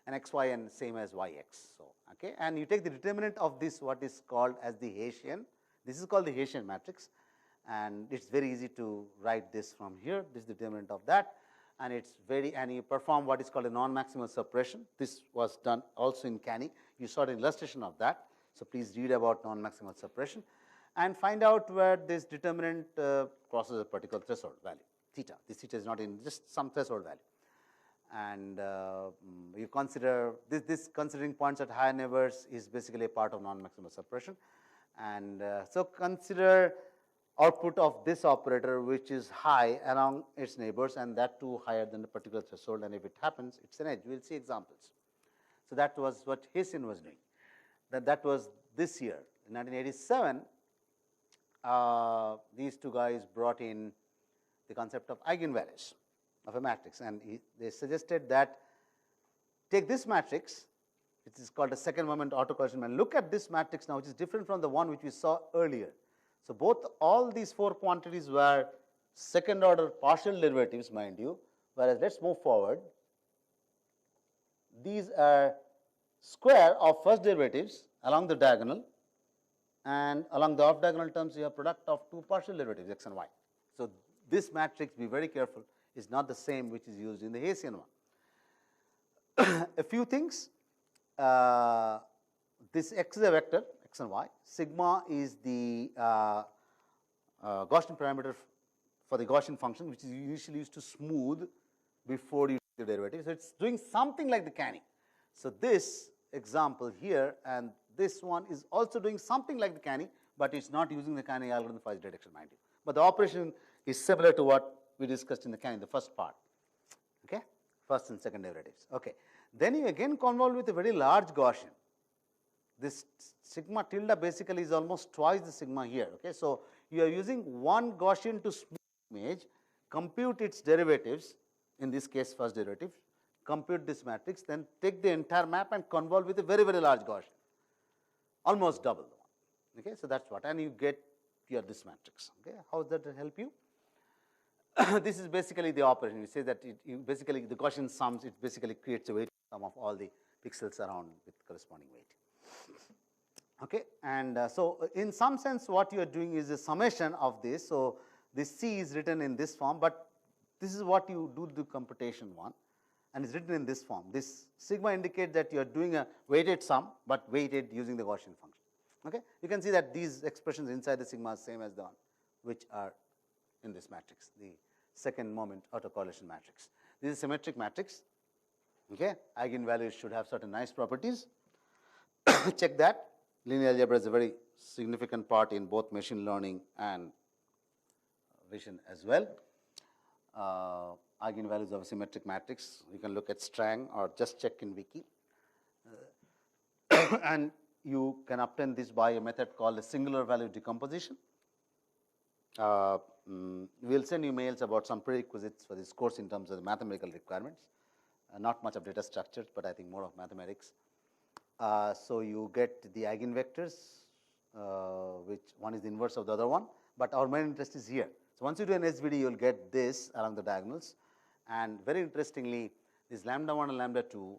[SPEAKER 1] and x, y, and same as y, x. So okay, and you take the determinant of this, what is called as the Hessian. This is called the Hessian matrix, and it's very easy to write this from here. This is the determinant of that, and and you perform what is called a non-maximal suppression. This was done also in Canny. You saw an illustration of that. So please read about non-maximal suppression and find out where this determinant crosses a particular threshold value, theta. This theta is not in, just some threshold value. And you consider this considering points at higher neighbors is basically a part of non-maximal suppression. And so consider output of this operator which is high along its neighbors, and that too higher than the particular threshold, and if it happens, it's an edge. We'll see examples. So that was what Hessian was doing. That was this year. In 1987, these two guys brought in the concept of eigenvalues of a matrix, and they suggested that take this matrix, which is called a second moment autocorrelation, and look at this matrix now, which is different from the one which we saw earlier. So all these four quantities were second order partial derivatives, mind you, whereas let's move forward. These are square of first derivatives along the diagonal, and along the off diagonal terms you have product of two partial derivatives, x and y. So this matrix, be very careful, is not the same which is used in the Hessian one. A few things. This x is a vector, x and y. Sigma is the Gaussian parameter for the Gaussian function, which is usually used to smooth before you take the derivative. So it's doing something like the Canny. So this example here and this one is also doing something like the Canny, but it's not using the Canny algorithm for its detection, mind you. But the operation is similar to what we discussed in the Canny, the first part. Okay, first and second derivatives. Okay, then you again convolve with a very large Gaussian. This sigma tilde basically is almost twice the sigma here. Okay, so you are using one Gaussian to smooth image, compute its derivatives, in this case first derivative, compute this matrix, then take the entire map and convolve with a very, very large Gaussian, almost double the one. Okay, so that's what, and you get here this matrix. Okay, how does that help you? This is basically the operation. We say that basically the Gaussian sums, it basically creates a weighted sum of all the pixels around with corresponding weight. Okay, and so in some sense, what you are doing is a summation of this. So this C is written in this form, but this is what you do the computation one, and it's written in this form. This sigma indicates that you are doing a weighted sum, but weighted using the Gaussian function. Okay, you can see that these expressions inside the sigma are same as the one which are in this matrix, the second moment autocorrelation matrix. This is a symmetric matrix. Okay, eigenvalues should have certain nice properties. Check that. Linear algebra is a very significant part in both machine learning and vision as well. Eigenvalues of a symmetric matrix, you can look at Strang or just check in wiki. And you can obtain this by a method called a singular value decomposition. We'll send you mails about some prerequisites for this course in terms of the mathematical requirements. Not much of data structures, but I think more of mathematics. So you get the eigenvectors, which one is the inverse of the other one, but our main interest is here. So once you do an SVD, you will get this along the diagonals, and very interestingly, this lambda 1 and lambda 2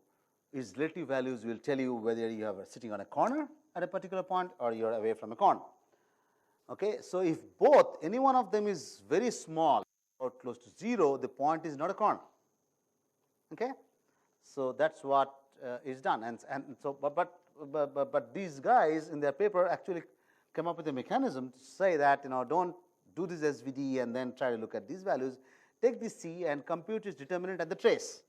[SPEAKER 1] is relative values will tell you whether you are sitting on a corner at a particular point or you are away from a corner. Okay, so if both any one of them is very small or close to 0, the point is not a corner. Okay, so that's what is done, and so but these guys in their paper actually come up with a mechanism to say that don't do this SVD and then try to look at these values. Take this C and compute its determinant at the trace,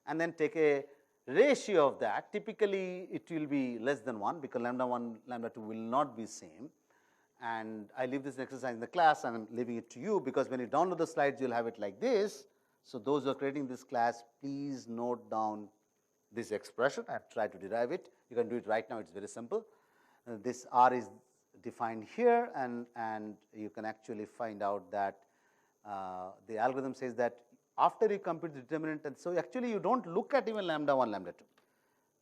[SPEAKER 1] and then take a ratio of that. Typically, it will be less than 1 because lambda 1, lambda 2 will not be same. And I leave this exercise in the class, and I'm leaving it to you because when you download the slides, you'll have it like this. So those who are creating this class, please note down this expression and try to derive it. You can do it right now. It's very simple. This R is defined here, and you can actually find out that the algorithm says that after you compute the determinant, and so actually you don't look at even lambda 1, lambda 2.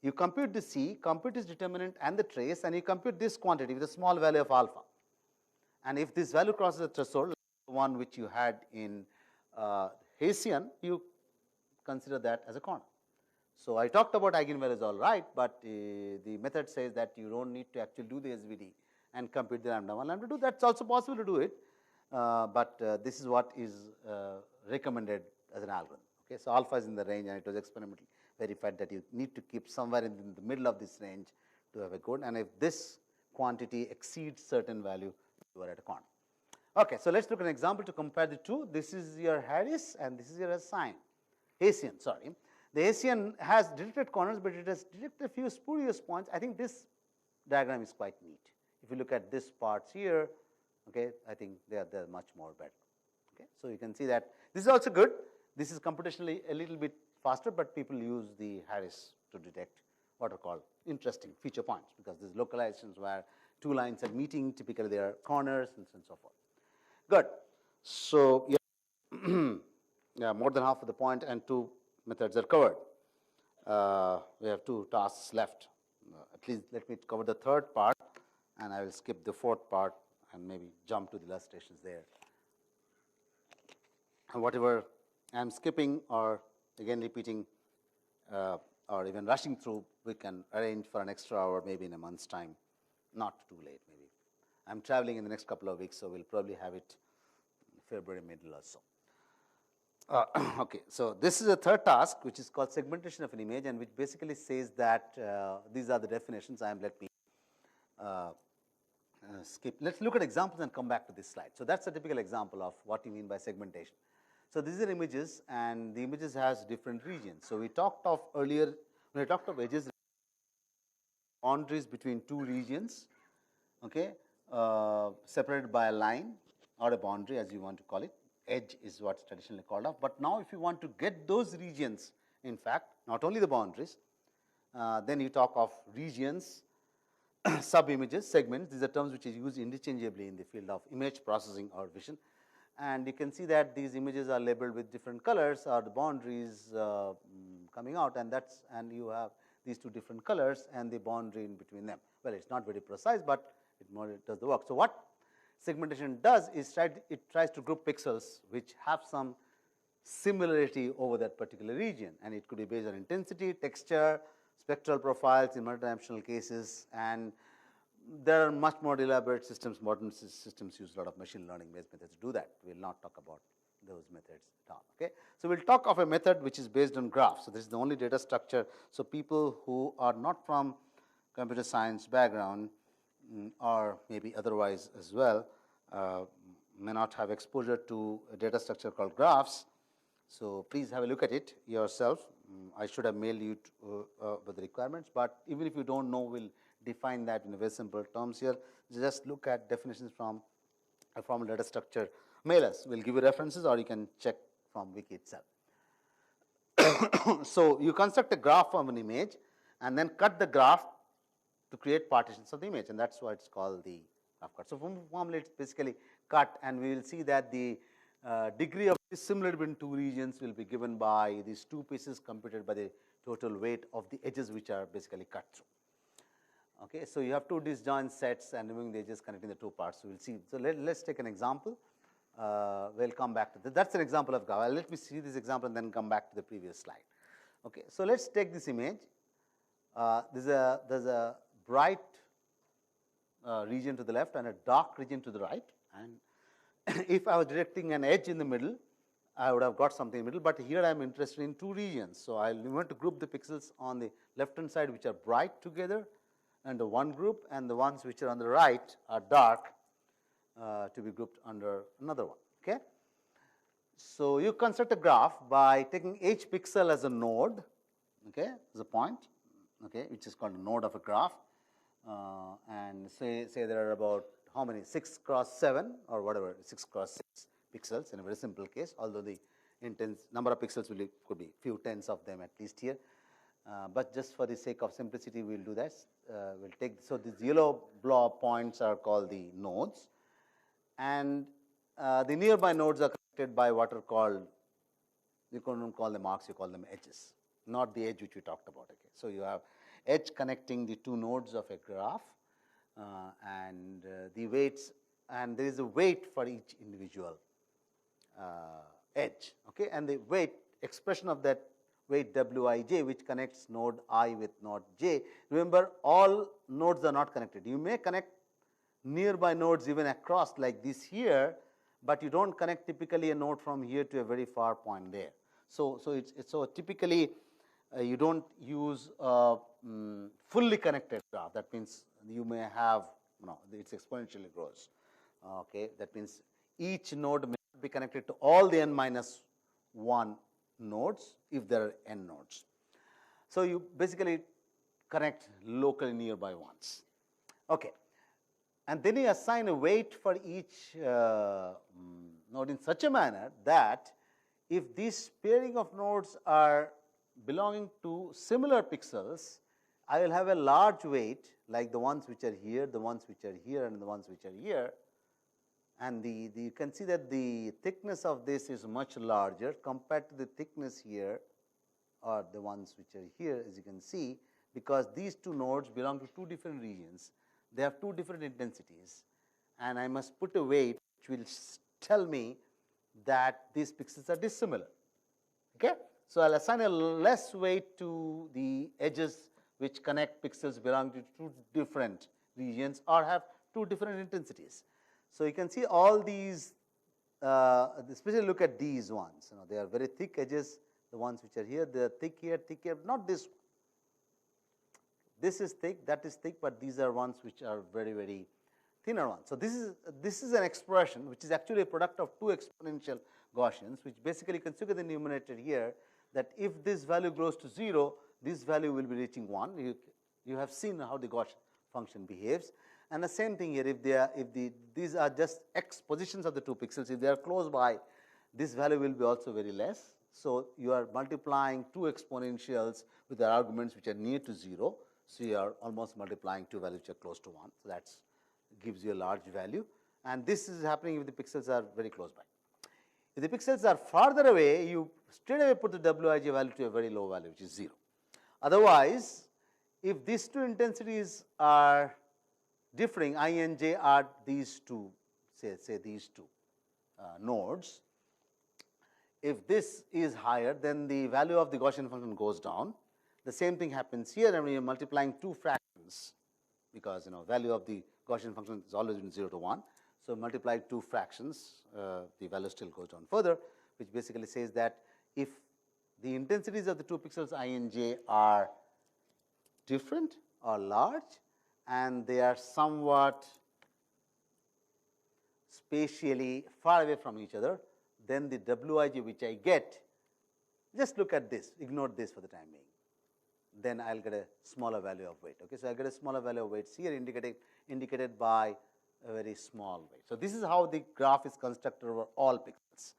[SPEAKER 1] You compute the C, compute its determinant and the trace, and you compute this quantity with a small value of alpha. And if this value crosses the threshold, the one which you had in Gaussian, you consider that as a corner. So I talked about eigenvalues all right, but the method says that you don't need to actually do the SVD and compute the lambda 1, lambda 2. That's also possible to do it, but this is what is recommended as an algorithm. Okay, so alpha is in the range, and it was experimentally verified that you need to keep somewhere in the middle of this range to have a good. And if this quantity exceeds certain value, you are at a corner. Okay, so let's look at an example to compare the two. This is your Harris, and this is your Gaussian. Sorry, the Gaussian has detected corners, but it has detected a few spurious points. I think this diagram is quite neat. If you look at this parts here, okay, I think they are much more better. Okay, so you can see that this is also good. This is computationally a little bit faster, but people use the Harris to detect what are called interesting feature points, because these localizations where two lines are meeting, typically they are corners and so forth. Good. So yeah, yeah, more than half of the point and two methods are covered. We have two tasks left. At least let me cover the third part, and I will skip the fourth part and maybe jump to the illustrations there. And whatever I'm skipping or again repeating or even rushing through, we can arrange for an extra hour maybe in a month's time. Not too late maybe. I'm traveling in the next couple of weeks, so we'll probably have it in February middle or so. Okay, so this is a third task, which is called segmentation of an image, and which basically says that these are the definitions. Let me skip. Let's look at examples and come back to this slide. So that's a typical example of what you mean by segmentation. So these are images, and the images has different regions. So we talked of earlier, when I talked of edges, boundaries between two regions, okay, separated by a line or a boundary, as you want to call it. Edge is what's traditionally called of. But now if you want to get those regions, in fact, not only the boundaries, then you talk of regions, sub-images, segments. These are terms which is used interchangeably in the field of image processing or vision. And you can see that these images are labeled with different colors or the boundaries coming out, and you have these two different colors and the boundary in between them. Well, it's not very precise, but it does the work. So what segmentation does is it tries to group pixels which have some similarity over that particular region, and it could be based on intensity, texture, spectral profiles in multidimensional cases, and there are much more elaborate systems. Modern systems use a lot of machine learning based methods to do that. We will not talk about those methods at all. Okay? So, we will talk of a method which is based on graphs. So, this is the only data structure. So, people who are not from computer science background or maybe otherwise as well may not have exposure to a data structure called graphs. So, please have a look at it yourself. I should have mailed you with the requirements, but even if you do not know, we will define that in very simple terms here. Just look at definitions from a formal data structure. Mail us. We will give you references, or you can check from wiki itself. So, you construct a graph of an image and then cut the graph to create partitions of the image, and that is why it is called the graph cut. So, formally it is basically cut, and we will see that the degree of dissimilarity between two regions will be given by these two pieces computed by the total weight of the edges which are basically cut through. Okay, so, you have two disjoint sets and removing the edges connecting the two parts. So, we will see. So, let us take an example. We will come back to this. That is an example of graph. Let me see this example and then come back to the previous slide. Okay, so, let us take this image. There is a bright region to the left and a dark region to the right, and if I was directing an edge in the middle, I would have got something in the middle, but here I am interested in two regions. So, I will want to group the pixels on the left hand side which are bright together under one group, and the ones which are on the right are dark to be grouped under another one. Okay. So, you construct a graph by taking each pixel as a node, okay, as a point, okay, which is called a node of a graph, and say there are about how many 6 cross 7 or whatever 6 cross 6 pixels in a very simple case, although the number of pixels could be few tens of them at least here. But just for the sake of simplicity, we will do this. We will take, so these yellow blob points are called the nodes, and the nearby nodes are connected by what are called, you don't call them arcs, you call them edges, not the edge which we talked about. Okay. So, you have edge connecting the two nodes of a graph, and the weights, and there is a weight for each individual edge, okay, and the weight expression of that weight wij, which connects node I with node j. Remember, all nodes are not connected. You may connect nearby nodes even across like this here, but you do not connect typically a node from here to a very far point there. So, so typically you do not use fully connected graph. That means you may have, it exponentially grows. Okay, that means each node may not be connected to all the n minus 1 nodes if there are n nodes. So, you basically connect locally nearby ones. Okay. And then you assign a weight for each node in such a manner that if this pairing of nodes are belonging to similar pixels, I will have a large weight like the ones which are here, the ones which are here, and the ones which are here. And you can see that the thickness of this is much larger compared to the thickness here, or the ones which are here, as you can see, because these two nodes belong to two different regions. They have two different intensities, and I must put a weight which will tell me that these pixels are dissimilar. Okay? So, I will assign a less weight to the edges which connect pixels belong to two different regions or have two different intensities. So, you can see all these, especially look at these ones, they are very thick edges, the ones which are here, they are thick here, not this one. This is thick, that is thick, but these are ones which are very, very thinner ones. So, this is an expression which is actually a product of two exponential Gaussians, which basically consider the numerator here, that if this value grows to 0, this value will be reaching 1. You have seen how the Gaussian function behaves. And the same thing here, these are just x positions of the two pixels, if they are close by, this value will be also very less. So, you are multiplying two exponentials with their arguments which are near to 0. So, you are almost multiplying two values which are close to 1. So, that gives you a large value, and this is happening if the pixels are very close by. If the pixels are farther away, you straight away put the wij value to a very low value, which is 0. Otherwise, if these two intensities are differing, I and j are these two, say these two nodes. If this is higher, then the value of the Gaussian function goes down, The same thing happens here, and when you're multiplying two fractions, because value of the Gaussian function is always in 0 to 1. So multiply two fractions, the value still goes down further, which basically says that if the intensities of the two pixels I and j are different or large, and they are somewhat spatially far away from each other, then the wij which I get, just look at this, ignore this for the time being, then I'll get a smaller value of weight. Okay, so I get a smaller value of weights here indicated by a very small weight. So this is how the graph is constructed over all pixels,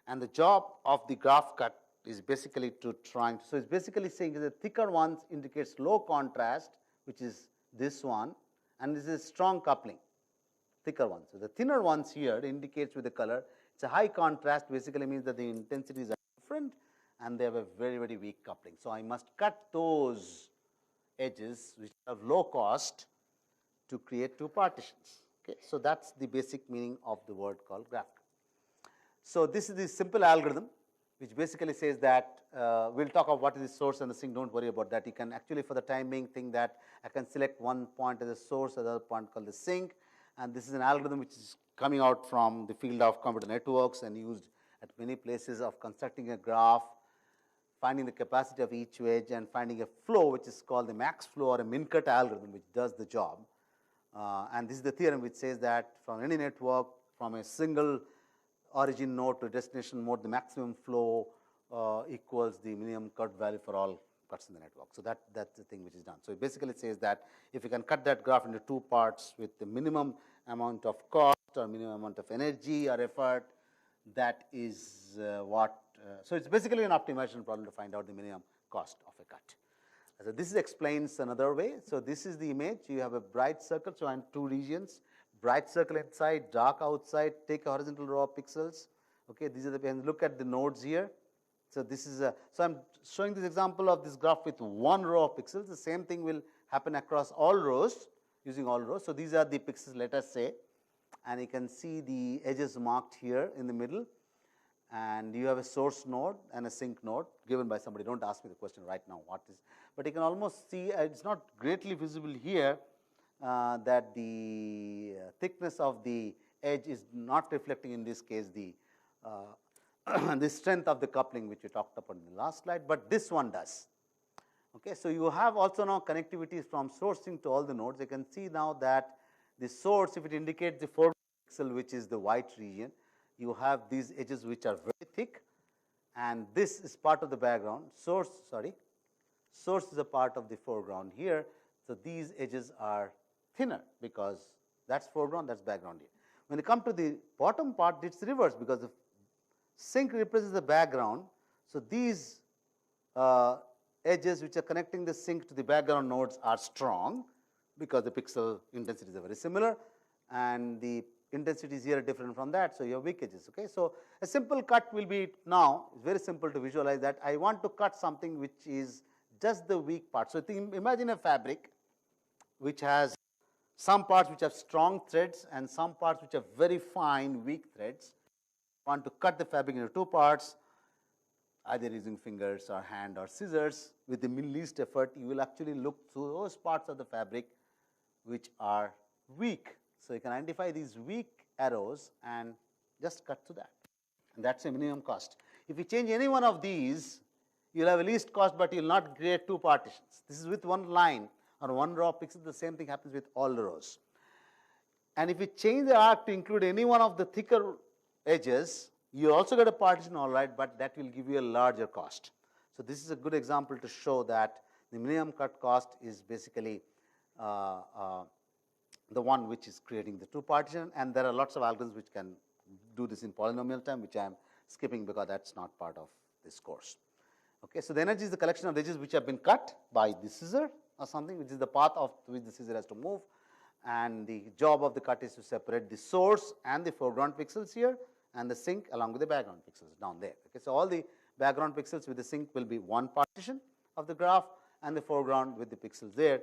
[SPEAKER 1] and the job of the graph cut is basically to trying to, so it's basically saying that the thicker ones indicates low contrast, which is this one, and this is strong coupling, thicker ones. So the thinner ones here indicates with the color, it's a high contrast, basically means that the intensities are different and they have a very, very weak coupling. So I must cut those edges which have low cost to create two partitions. Okay, so that's the basic meaning of the word called graph cut. So this is the simple algorithm, which basically says that we'll talk about what is the source and the sink. Don't worry about that. You can actually, for the time being, think that I can select one point as a source, another point called the sink, and this is an algorithm which is coming out from the field of computer networks and used at many places of constructing a graph, finding the capacity of each edge, and finding a flow which is called the max flow or a min cut algorithm, which does the job. And this is the theorem which says that from any network, from a single origin node to destination node, the maximum flow equals the minimum cut value for all cuts in the network. So that's the thing which is done. So it basically says that if you can cut that graph into two parts with the minimum amount of cost or minimum amount of energy or effort, that is what. So it's basically an optimization problem to find out the minimum cost of a cut. So this explains another way. So this is the image. You have a bright circle. So I'm two regions. Bright circle inside, dark outside. Take a horizontal row of pixels. Okay, these are the, and look at the nodes here. So this is a, so I'm showing this example of this graph with one row of pixels. The same thing will happen across all rows, using all rows. So these are the pixels, let us say, and you can see the edges marked here in the middle. And you have a source node and a sink node given by somebody. Don't ask me the question right now what is, but you can almost see, it's not greatly visible here, that the thickness of the edge is not reflecting in this case the the strength of the coupling which we talked about in the last slide, but this one does. Okay, so you have also now connectivities from sourcing to all the nodes. You can see now that the source, if it indicates the foreground pixel, which is the white region, you have these edges which are very thick, and this is part of the background. Source is a part of the foreground here. So these edges are thinner because that's foreground, that's background here. When you come to the bottom part, it's reverse because the sink represents the background. So these edges which are connecting the sink to the background nodes are strong because the pixel intensities are very similar, and the intensities here are different from that. So you have weak edges. Okay, so a simple cut will be now, it's very simple to visualize that I want to cut something which is just the weak part. So imagine a fabric which has some parts which have strong threads and some parts which are very fine weak threads. Want to cut the fabric into two parts, either using fingers or hand or scissors with the least effort. You will actually look through those parts of the fabric which are weak. So you can identify these weak arrows and just cut to that, and that's a minimum cost. If you change any one of these, you'll have a least cost, but you'll not create two partitions. This is with one line or one row of pixels. The same thing happens with all the rows. And if you change the arc to include any one of the thicker edges, you also get a partition, all right, but that will give you a larger cost. So this is a good example to show that the minimum cut cost is basically the one which is creating the two partition, and there are lots of algorithms which can do this in polynomial time, which I am skipping because that's not part of this course. Okay, so the energy is the collection of edges which have been cut by the scissor or something, which is the path of which the scissor has to move, and the job of the cut is to separate the source and the foreground pixels here, and the sink along with the background pixels down there. Okay, so all the background pixels with the sink will be one partition of the graph, and the foreground with the pixels there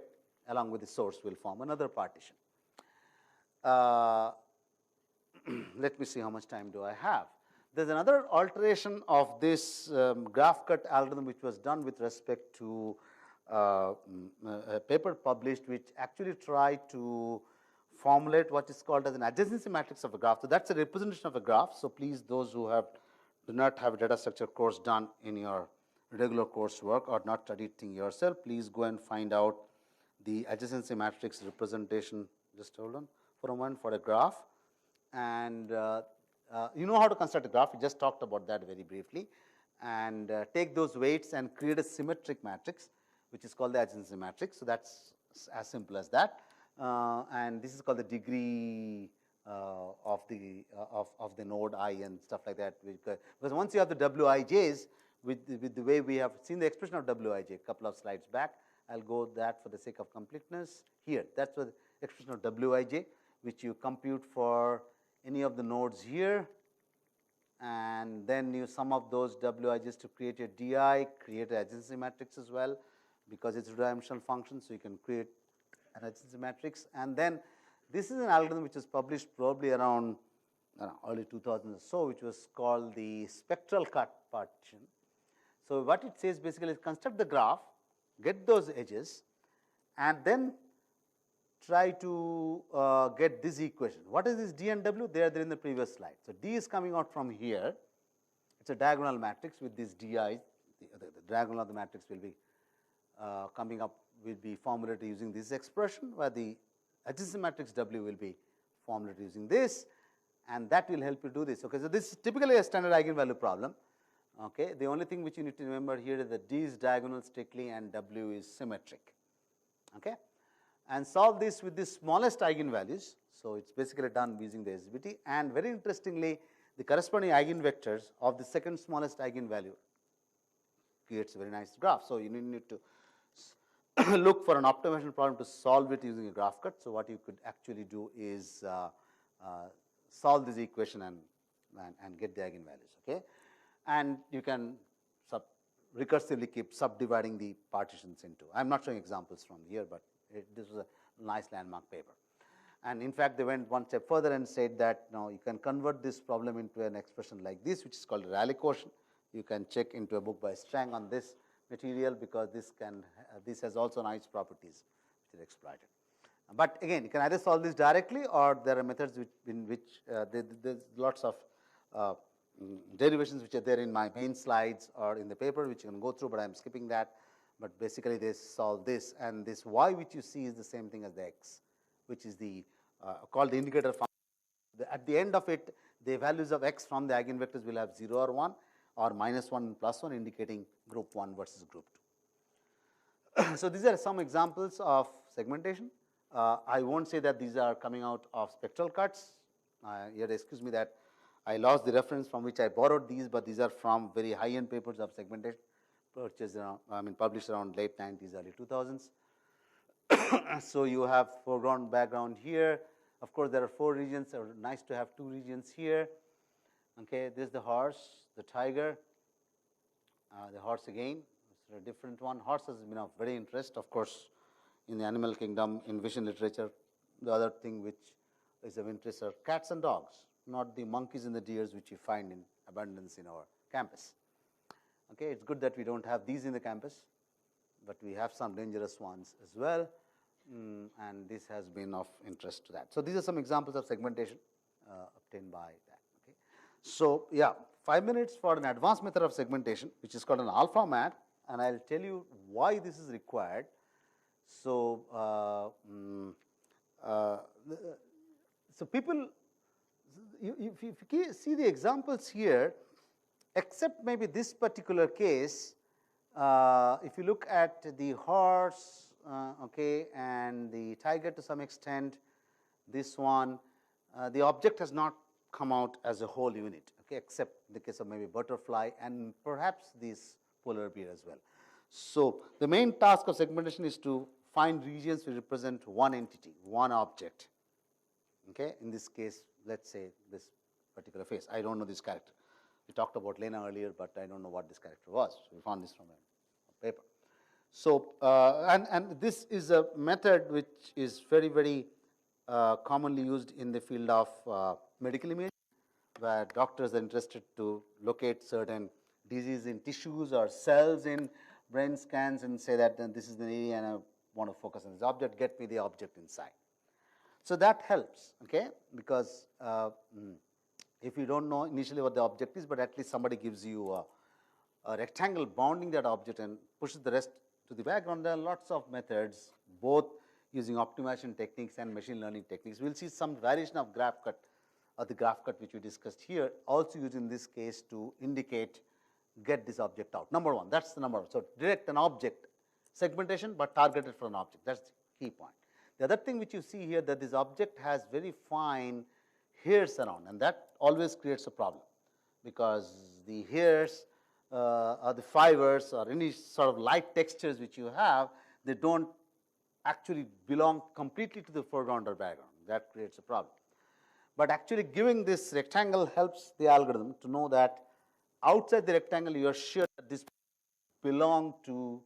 [SPEAKER 1] along with the source will form another partition. Let me see how much time do I have. There's another alteration of this graph cut algorithm which was done with respect to a paper published which actually tried to formulate what is called as an adjacency matrix of a graph. So that's a representation of a graph. So please, those who do not have a data structure course done in your regular coursework or not studied thing yourself, please go and find out the adjacency matrix representation. Just hold on for a moment for a graph. And you know how to construct a graph. We just talked about that very briefly. And take those weights and create a symmetric matrix, which is called the adjacency matrix. So that's as simple as that. And this is called the degree of the node I and stuff like that. Because once you have the Wij's, with the way we have seen the expression of Wij a couple of slides back, I'll go that for the sake of completeness here. That's the expression of Wij, which you compute for any of the nodes here, and then you sum up those Wij's to create a Di, create an adjacency matrix as well, because it's a two-dimensional function, so you can create an adjacency matrix. And then this is an algorithm which was published probably around early 2000s or so, which was called the Spectral Cut Partition. So what it says basically is construct the graph, get those edges, and then try to get this equation. What is this D and W? They are there in the previous slide. So D is coming out from here. It's a diagonal matrix with these DIs. The diagonal of the matrix will be coming up, will be formulated using this expression, where the adjacency matrix W will be formulated using this, and that will help you do this. Okay, so this is typically a standard eigenvalue problem. Okay, the only thing which you need to remember here is that D is diagonal strictly and W is symmetric. Okay, and solve this with the smallest eigenvalues. So it's basically done using the SBT, and very interestingly, the corresponding eigenvectors of the second smallest eigenvalue creates a very nice graph. So you need to look for an optimization problem to solve it using a graph cut. So what you could actually do is solve this equation and get the eigenvalues. Okay, and you can recursively keep subdividing the partitions into. I'm not showing examples from here, but this was a nice landmark paper. And in fact, they went one step further and said that now you can convert this problem into an expression like this, which is called a Rayleigh quotient. You can check into a book by Strang on this material, because this has also nice properties which are exploited. But again, you can either solve this directly, or there are methods in which there's lots of derivations which are there in my main slides or in the paper, which you can go through, but I'm skipping that. But basically, they solve this, and this y which you see is the same thing as the x, which is the called the indicator function. At the end of it, the values of x from the eigenvectors will have 0 or 1, or -1 and +1, indicating group 1 versus group 2. So these are some examples of segmentation. I won't say that these are coming out of spectral cuts. Here, excuse me that I lost the reference from which I borrowed these, but these are from very high-end papers of segmentation, published around late 90s, early 2000s. So you have foreground, background here. Of course, there are 4 regions. It's nice to have 2 regions here. Okay, this is the horse, the tiger, the horse again. It's a different one. Horse has been of very interest, of course, in the animal kingdom, in vision literature. The other thing which is of interest are cats and dogs, not the monkeys and the deers which you find in abundance in our campus. Okay, it's good that we don't have these in the campus, but we have some dangerous ones as well, and this has been of interest to that. So these are some examples of segmentation obtained by that. Okay, so yeah, 5 minutes for an advanced method of segmentation, which is called an alpha mat, and I'll tell you why this is required. So so people, if you see the examples here, except maybe this particular case, if you look at the horse, okay, and the tiger to some extent, this one, the object has not come out as a whole unit, okay, except in the case of maybe butterfly and perhaps this polar bear as well. So the main task of segmentation is to find regions which represent one entity, one object. Okay, in this case, let's say this particular face. I don't know this character. We talked about Lena earlier, but I don't know what this character was. So we found this from a paper. So and this is a method which is very, very commonly used in the field of medical imaging, where doctors are interested to locate certain disease in tissues or cells in brain scans and say that then this is the area and I want to focus on this object, get me the object inside. So that helps, okay, because if you don't know initially what the object is, but at least somebody gives you a rectangle bounding that object and pushes the rest to the background, there are lots of methods, both using optimization techniques and machine learning techniques. We will see some variation of graph cut or the graph cut which we discussed here, also used in this case to indicate get this object out. Number one, that's the number one. So, direct an object segmentation, but targeted for an object, that is the key point. The other thing which you see here, that this object has very fine hairs around, and that always creates a problem, because the hairs or the fibers or any sort of light textures which you have, they do not actually belong completely to the foreground or background. That creates a problem. But actually giving this rectangle helps the algorithm to know that outside the rectangle you are sure that this belong to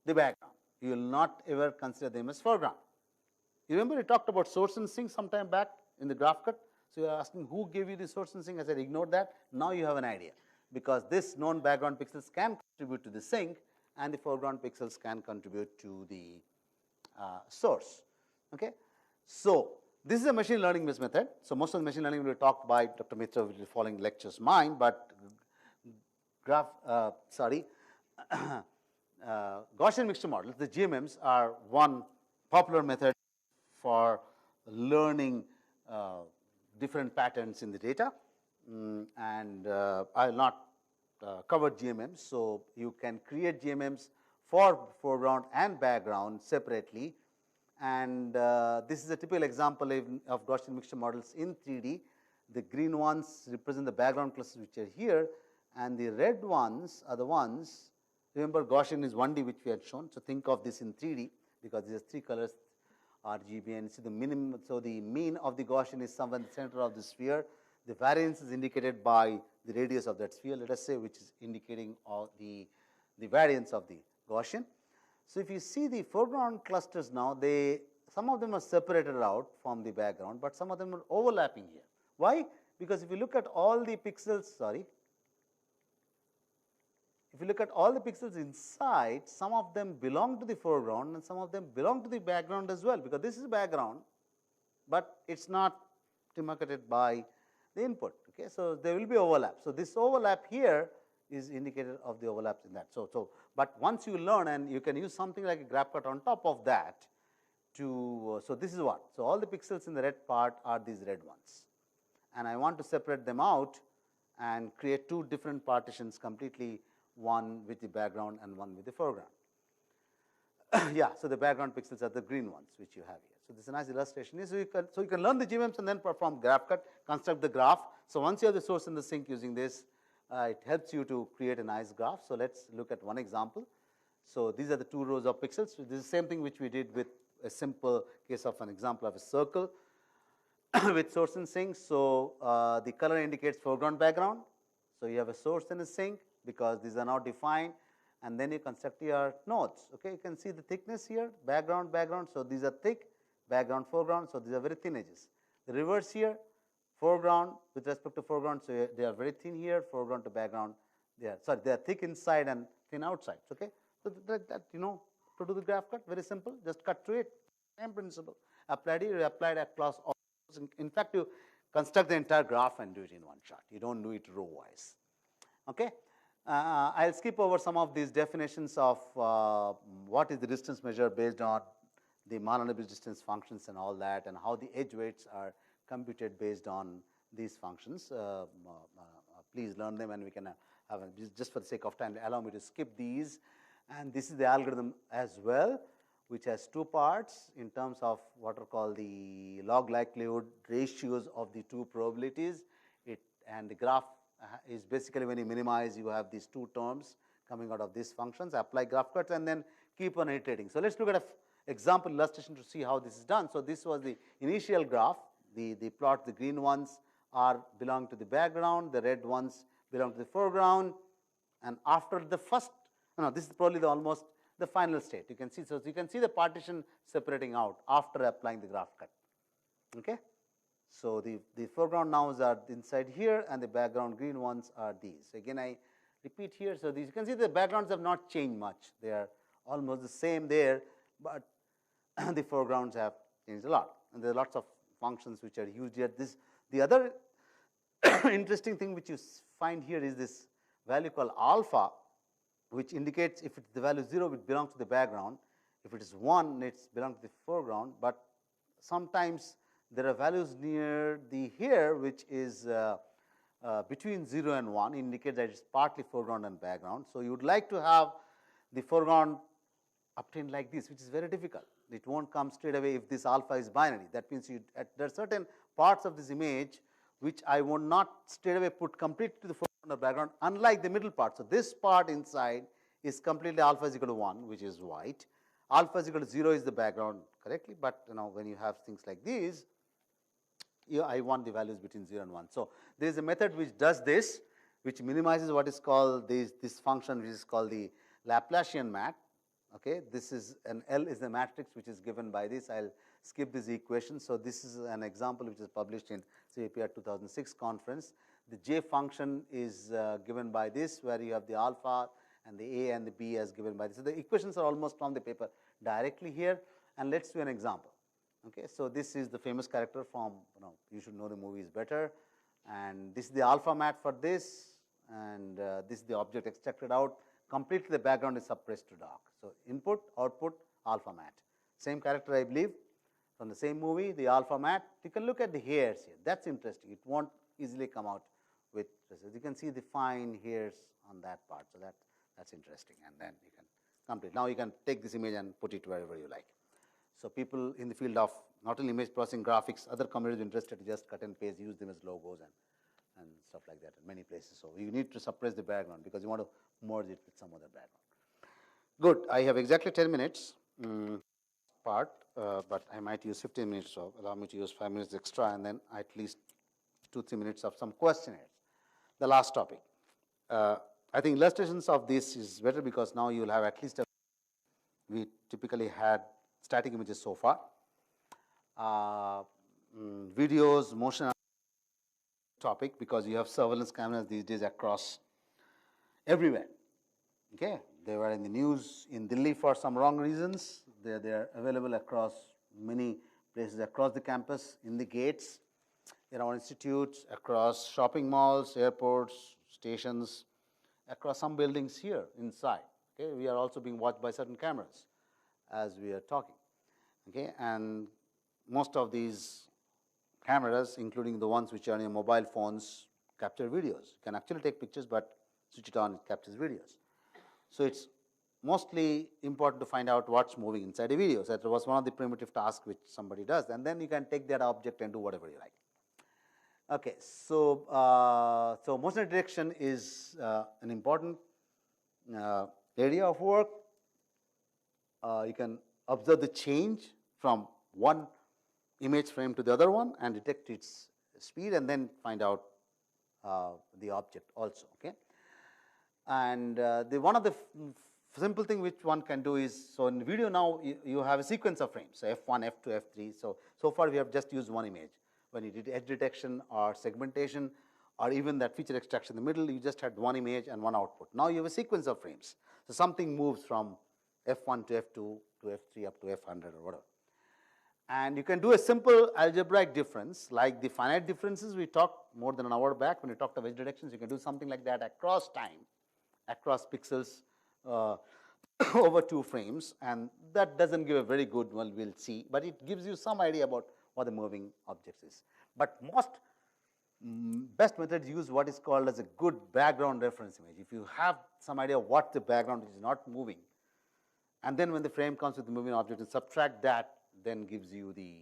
[SPEAKER 1] the background. You will not ever consider them as foreground. You remember we talked about source and sink some time back in the graph cut. So, you are asking who gave you the source and sink. I said ignore that. Now, you have an idea, because this known background pixels can contribute to the sink and the foreground pixels can contribute to the source. Okay. So, this is a machine learning based method. So, most of the machine learning will be talked by Dr. Mitra, which is following lectures mine, but Gaussian mixture models, the GMMs, are one popular method for learning different patterns in the data, and I will not cover GMMs. So, you can create GMMs for foreground and background separately, and this is a typical example of Gaussian mixture models in 3D. The green ones represent the background clusters which are here, and the red ones are the ones, remember Gaussian is 1D which we had shown. So, think of this in 3D, because these are three colors RGB, and see the minimum. So, the mean of the Gaussian is somewhere in the center of the sphere. The variance is indicated by the radius of that sphere, let us say, which is indicating the variance of the Gaussian. So, if you see the foreground clusters now, some of them are separated out from the background, but some of them are overlapping here. Why? Because if you look at all the pixels, if you look at all the pixels inside, some of them belong to the foreground and some of them belong to the background as well, because this is background, but it is not demarcated by the input. Okay. So, there will be overlap. So, this overlap here is indicator of the overlaps in that. So, but once you learn, and you can use something like a graph cut on top of that to, so this is what. So, all the pixels in the red part are these red ones, and I want to separate them out and create two different partitions completely, one with the background and one with the foreground. Yeah, so the background pixels are the green ones which you have here. So, this is a nice illustration. So, you can learn the GMMs and then perform graph cut, construct the graph. So, once you have the source and the sink using this, it helps you to create a nice graph. So, let us look at one example. So, these are the two rows of pixels. So, this is the same thing which we did with a simple case of an example of a circle with source and sink. So, the color indicates foreground, background. So, you have a source and a sink, because these are now defined, and then you construct your nodes. Okay. You can see the thickness here, background, background. So, these are thick, background, foreground. So, these are very thin edges. The reverse here, foreground with respect to foreground. So, they are very thin here, foreground to background. They are thick inside and thin outside. Okay. So, that to do the graph cut, very simple, just cut through it, same principle. Applied here, you applied across all. In fact, you construct the entire graph and do it in one shot. You do not do it row wise. Okay. I will skip over some of these definitions of what is the distance measure based on the monolinear distance functions and all that, and how the edge weights are computed based on these functions. Please learn them, and we can have just for the sake of time, allow me to skip these. And this is the algorithm as well, which has two parts in terms of what are called the log likelihood ratios of the two probabilities. And the graph is basically when you minimize, you have these two terms coming out of these functions, apply graph cuts, and then keep on iterating. So, let us look at an example illustration to see how this is done. So, this was the initial graph, the plot, the green ones belong to the background, the red ones belong to the foreground, and after the first, this is probably almost the final state. You can see, so you can see the partition separating out after applying the graph cut. Okay. So, the foreground nows are inside here, and the background green ones are these. So, again I repeat here. So, you can see the backgrounds have not changed much. They are almost the same there, but the foregrounds have changed a lot. And there are lots of functions which are used here. The other interesting thing which you find here is this value called alpha, which indicates if the value is 0, it belongs to the background. If it is 1, it belongs to the foreground. But sometimes there are values near the here, which is between 0 and 1, indicate that it is partly foreground and background. So, you would like to have the foreground obtained like this, which is very difficult. It won't come straight away if this alpha is binary. That means there are certain parts of this image which I will not straight away put completely to the foreground or background, unlike the middle part. So, this part inside is completely alpha is equal to 1, which is white. Alpha is equal to 0 is the background correctly, but when you have things like these, I want the values between 0 and 1. So, there is a method which does this, which minimizes what is called this function, which is called the Laplacian mat. Okay, this is an L is the matrix which is given by this. I'll skip this equation. So, this is an example which is published in CAPR 2006 conference. The J function is given by this, where you have the alpha and the A and the B as given by this. So, the equations are almost from the paper directly here, and let's do an example. Okay, so this is the famous character from, you should know the movies better, and this is the alpha mat for this, and this is the object extracted out. Completely the background is suppressed to dark. So, input, output, alpha mat. Same character, I believe, from the same movie, the alpha mat. You can look at the hairs here. That's interesting. It won't easily come out with results. You can see the fine hairs on that part. So, that's interesting. And then you can complete. Now, you can take this image and put it wherever you like. So, people in the field of not only image processing, graphics, other communities interested to just cut and paste, use them as logos and stuff like that in many places. So, you need to suppress the background because you want to merge it with some other background. Good. I have exactly 10 minutes part, but I might use 15 minutes. So, allow me to use 5 minutes extra, and then at least 2-3 minutes of some questionnaires. The last topic. I think illustrations of this is better because now you will have at least we typically had static images so far. Videos, motion topic, because you have surveillance cameras these days across everywhere. Okay, they were in the news in Delhi for some wrong reasons. They are available across many places across the campus, in the gates, in our institutes, across shopping malls, airports, stations, across some buildings here inside. Okay, we are also being watched by certain cameras as we are talking. Okay, and most of these cameras, including the ones which are on your mobile phones, capture videos. You can actually take pictures, but switch it on, it captures videos. So, it's mostly important to find out what's moving inside a video. So, that was one of the primitive tasks which somebody does, and then you can take that object and do whatever you like. Okay, so, so motion detection is an important area of work. You can observe the change from one image frame to the other one and detect its speed, and then find out the object also. Okay, and one of the simple thing which one can do is, so in video now you have a sequence of frames, so F1, F2, F3. So far we have just used one image. When you did edge detection or segmentation or even that feature extraction in the middle, you just had one image and one output. Now you have a sequence of frames. So something moves from F1 to F2 to F3 up to F100 or whatever. And you can do a simple algebraic difference like the finite differences we talked more than an hour back when we talked of edge detections. You can do something like that across time, across pixels over 2 frames, and that doesn't give a very good, well, we'll see, but it gives you some idea about what the moving objects is. But most best methods use what is called as a good background reference image. If you have some idea of what the background is not moving, and then when the frame comes with the moving object, you subtract that, then gives you the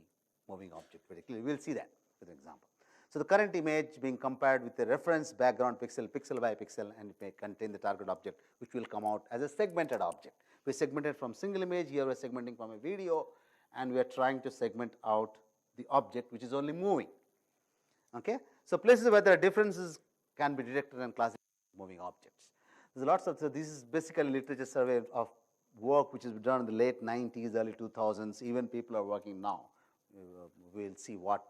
[SPEAKER 1] moving object very clearly. We will see that with an example. So, the current image being compared with the reference background pixel, pixel by pixel, and it may contain the target object, which will come out as a segmented object. We segmented from single image, here we are segmenting from a video, and we are trying to segment out the object which is only moving. Okay? So, places where there are differences can be detected and classified as moving objects. There is lots of, so this is basically literature survey of work which is done in the late 90s, early 2000s, even people are working now. We will see what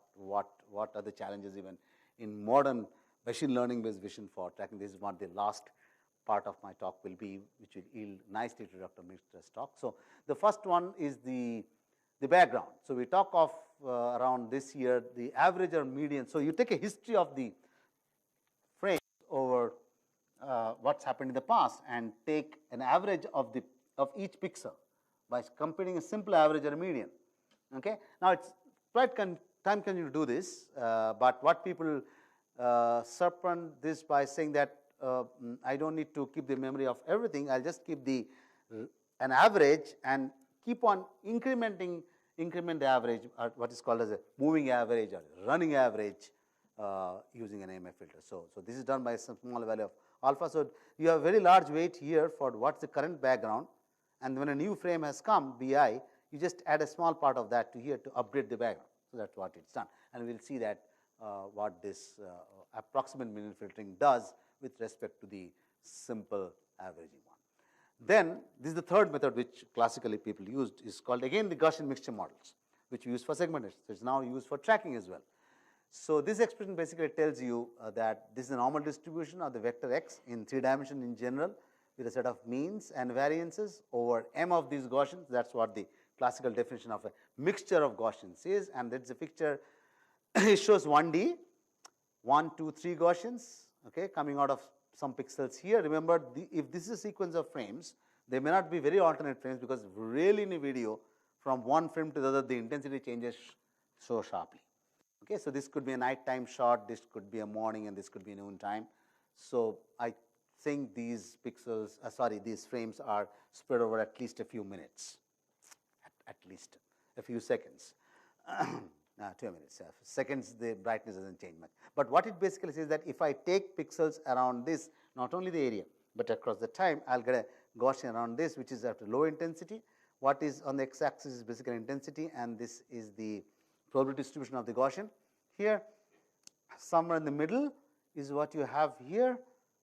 [SPEAKER 1] are the challenges even in modern machine learning based vision for tracking. This is not the last part of my talk will be, which will yield nicely to Dr. Mitra's talk. So, the first one is the background. So, we talk of around this year the average or median. So, you take a history of the frames over what's happened in the past and take an average of each pixel by computing a simple average or a median. Okay. Now, it's quite time consuming to do this, but what people surpend this by saying that I don't need to keep the memory of everything, I'll just keep an average and keep on increment the average, or what is called as a moving average or running average using an AMF filter. So, this is done by some small value of alpha. So, you have very large weight here for what's the current background, and when a new frame has come, BI, you just add a small part of that to here to update the background. So, that's what it's done, and we will see that what this approximate median filtering does with respect to the simple averaging one. Then, this is the third method which classically people used, is called again the Gaussian mixture models, which we use for segmentation. So, it's now used for tracking as well. So, this expression basically tells you that this is a normal distribution of the vector x in 3 dimensions in general, with a set of means and variances over m of these Gaussians. That is what the classical definition of a mixture of Gaussians is, and that is a picture. It shows 1D, 1, 2, 3 Gaussians, okay, coming out of some pixels here. Remember, if this is a sequence of frames, they may not be very alternate frames, because really in a video from one frame to the other, the intensity changes so sharply. Okay, so this could be a nighttime shot, this could be a morning, and this could be noon time. So, I think these pixels, these frames are spread over at least a few minutes, at least a few seconds. 2 minutes, seconds, the brightness doesn't change much. But what it basically says that if I take pixels around this, not only the area, but across the time, I'll get a Gaussian around this, which is at a low intensity. What is on the x-axis is basically intensity, and this is the probability distribution of the Gaussian. Here, somewhere in the middle is what you have here,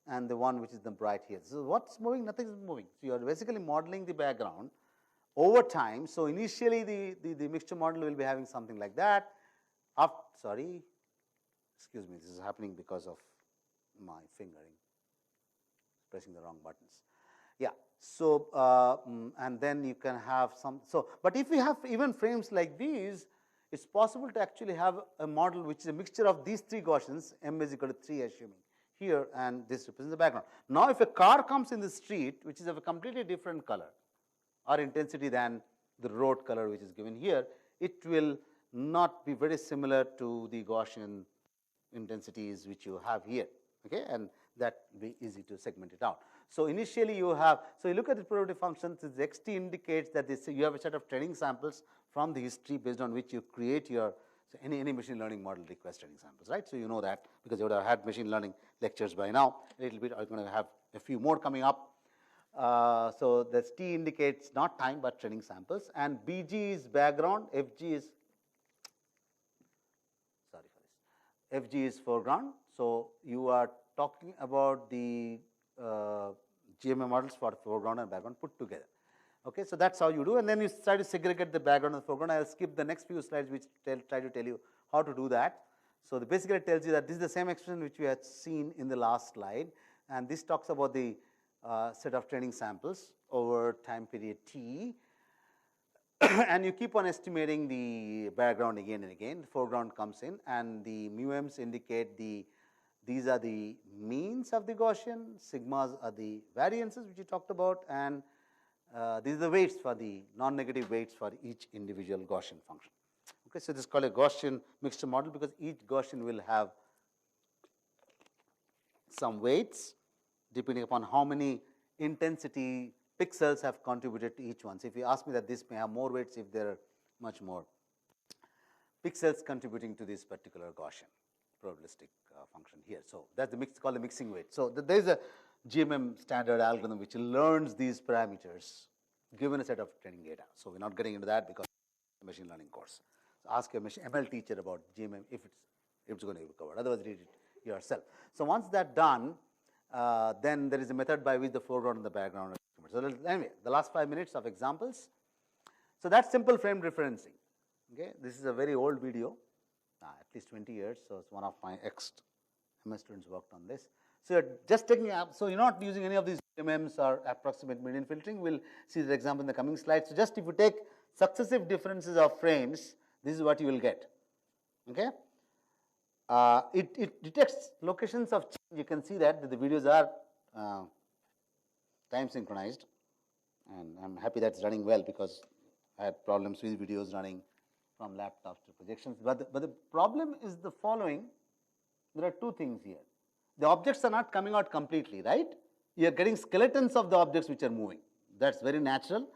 [SPEAKER 1] and the one which is the bright here. So, what's moving? Nothing is moving. So, you are basically modeling the background over time. So, initially the mixture model will be having something like that. Excuse me, this is happening because of my fingering, pressing the wrong buttons. Yeah. So, and then you can have some. So, but if we have even frames like these, it's possible to actually have a model which is a mixture of these 3 Gaussians, m is equal to 3 assuming here, and this represents the background. Now, if a car comes in the street, which is of a completely different color or intensity than the road color which is given here, it will not be very similar to the Gaussian intensities which you have here, okay, and that will be easy to segment it out. So, initially you have, so you look at the probability function, this xt indicates that you have a set of training samples from the history based on which you create your, so any machine learning model requires training samples, right. So, you know that because you would have had machine learning lectures by now, a little bit, I'm going to have a few more coming up. So, the T indicates not time, but training samples, and BG is background, FG is, FG is foreground. So, you are talking about the GMA models for foreground and background put together. Okay, so, that is how you do, and then you try to segregate the background and the foreground. I will skip the next few slides which try to tell you how to do that. So, basically tells you that this is the same expression which we had seen in the last slide, and this talks about the set of training samples over time period t, and you keep on estimating the background again and again. The foreground comes in, and the mu m's indicate these are the means of the Gaussian, sigmas are the variances which you talked about, and these are the weights for the non-negative weights for each individual Gaussian function. Okay, so, this is called a Gaussian mixture model, because each Gaussian will have some weights depending upon how many intensity pixels have contributed to each one. So, if you ask me that this may have more weights if there are much more pixels contributing to this particular Gaussian probabilistic function here. So, that is the called the mixing weight. So, there is a GMM standard algorithm which learns these parameters given a set of training data. So, we are not getting into that because it's a machine learning course. So, ask a ML teacher about GMM if it's going to be covered, otherwise read it yourself. So, once that done, then there is a method by which the foreground and the background are estimated. So, anyway, the last 5 minutes of examples. So, that's simple frame referencing. Okay, this is a very old video, at least 20 years. So, it's one of my ex-MS students worked on this. So you're just taking up, so you're not using any of these GMMs or approximate median filtering. We'll see the example in the coming slides. So just if you take successive differences of frames, this is what you will get. Okay. It detects locations of change. You can see that the videos are time synchronized, and I'm happy that's running well because I had problems with videos running from laptops to projections. But the problem is the following. There are two things here. The objects are not coming out completely, right? You are getting skeletons of the objects which are moving. That's very natural.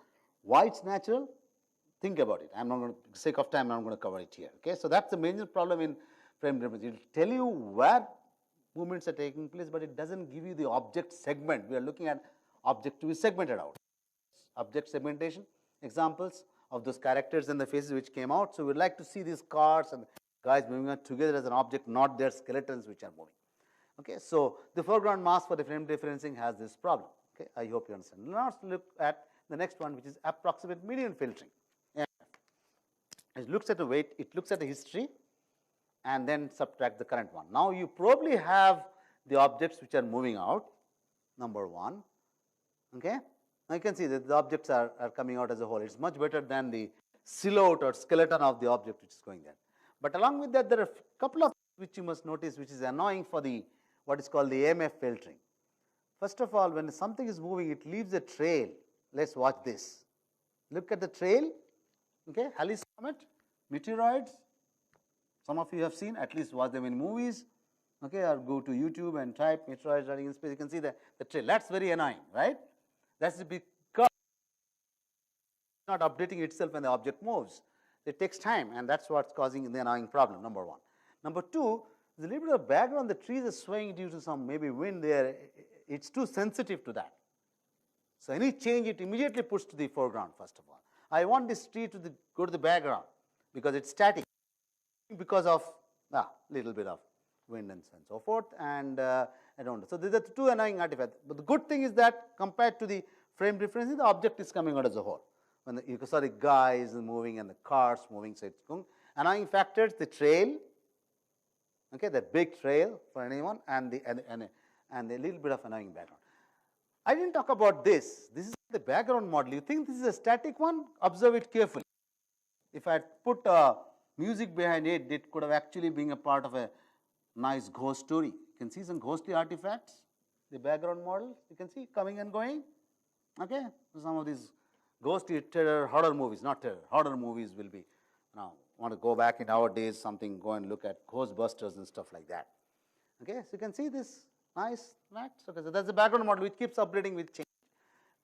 [SPEAKER 1] Why it's natural? Think about it. I'm not going to, for the sake of time, I'm not going to cover it here. Okay, so that's the major problem in frame difference. It will tell you where movements are taking place, but it doesn't give you the object segment. We are looking at object to be segmented out. Object segmentation, examples of those characters and the faces which came out. So we'd like to see these cars and guys moving out together as an object, not their skeletons which are moving. Okay, so the foreground mask for the frame differencing has this problem. Okay, I hope you understand. Now let's look at the next one, which is approximate median filtering. It looks at the weight, it looks at the history, and then subtract the current one. Now you probably have the objects which are moving out, number one. Okay, now you can see that the objects are coming out as a whole. It's much better than the silhouette or skeleton of the object which is going there. But along with that, there are a couple of things which you must notice, which is annoying for the what is called the AMF filtering. First of all, when something is moving, it leaves a trail. Let's watch this. Look at the trail. Okay, Halley's Comet, meteoroids. Some of you have seen, at least watch them in movies. Okay, or go to YouTube and type meteoroids running in space. You can see the trail. That's very annoying, right? That's because it's not updating itself when the object moves. It takes time, and that's what's causing the annoying problem, number one. Number two, there's a little bit of background. The trees are swaying due to some maybe wind there. It's too sensitive to that. So any change, it immediately puts to the foreground, first of all. I want this tree to go to the background because it's static, because of a little bit of wind and so forth, and I don't know. So these are the two annoying artifacts. But the good thing is that compared to the frame differences, the object is coming out as a whole. When you saw the guys moving and the cars moving, so it's going. Annoying factors, the trail, okay, that big trail for anyone, and a little bit of annoying background. I didn't talk about this. This is the background model. You think this is a static one? Observe it carefully. If I had put music behind it, it could have actually been a part of a nice ghost story. You can see some ghostly artifacts, the background model, you can see coming and going. Okay, so some of these ghostly terror, horror movies, not terror, horror movies will be, now want to go back in our days, something, go and look at Ghostbusters and stuff like that. Okay, so you can see this nice max. Okay, so that's the background model which keeps updating with change,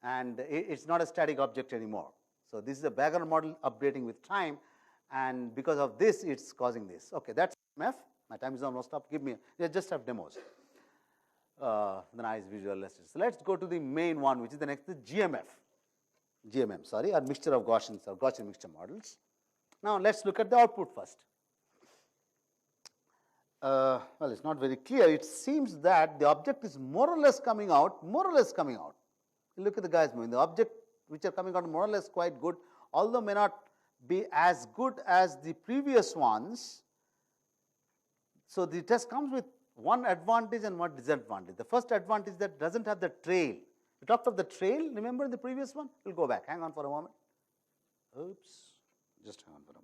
[SPEAKER 1] and it's not a static object anymore. So this is a background model updating with time, and because of this, it's causing this. Okay, that's MF. My time is almost up. Give me, just have demos. The nice visual. So let's go to the main one, which is the next, the GMM, sorry, or mixture of Gaussians or Gaussian mixture models. Now let's look at the output first. Well, it's not very clear. It seems that the object is more or less coming out, You look at the guys moving. The object which are coming out more or less quite good, although may not be as good as the previous ones. So the test comes with one advantage and one disadvantage. The first advantage is that it doesn't have the trail. We talked of the trail, remember in the previous one? We'll go back. Hang on for a moment. Oops. Just hang on for a moment.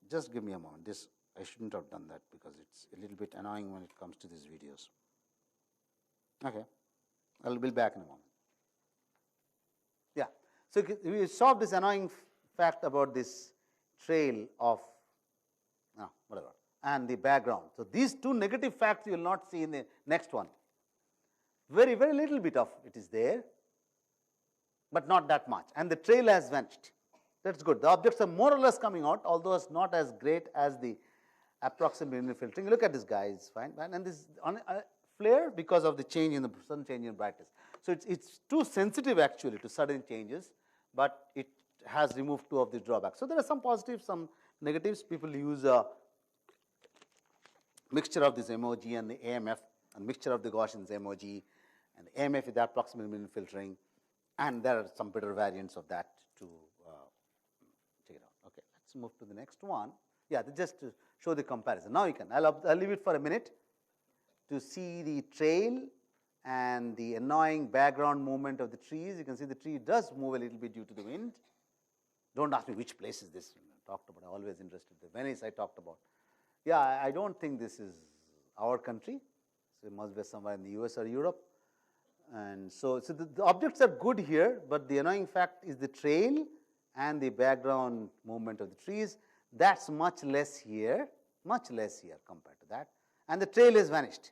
[SPEAKER 1] Just give me a moment. This, I shouldn't have done that because it's a little bit annoying when it comes to these videos. Okay. I'll be back in a moment. Yeah. So we solved this annoying fact about this trail of whatever and the background. So these two negative facts you will not see in the next one. Very, very little bit of it is there, but not that much. And the trail has vanished. That's good. The objects are more or less coming out, although it's not as great as the approximate median filtering. Look at this guy, it's fine. And this flare because of the change in the sudden change in brightness. So it's too sensitive actually to sudden changes, but it has removed two of the drawbacks. So there are some positives, some negatives. People use a mixture of this MOG and the AMF, and mixture of the Gaussian's MOG and the AMF with the approximate median filtering, and there are some better variants of that to check it out. Okay, let's move to the next one. Yeah, just to show the comparison. Now you can. I'll leave it for a minute to see the trail and the annoying background movement of the trees. You can see the tree does move a little bit due to the wind. Don't ask me which place is this. I talked about. I'm always interested. The Venice I talked about. Yeah, I don't think this is our country. So it must be somewhere in the US or Europe. And so the objects are good here, but the annoying fact is the trail and the background movement of the trees. That's much less here compared to that. And the trail is vanished.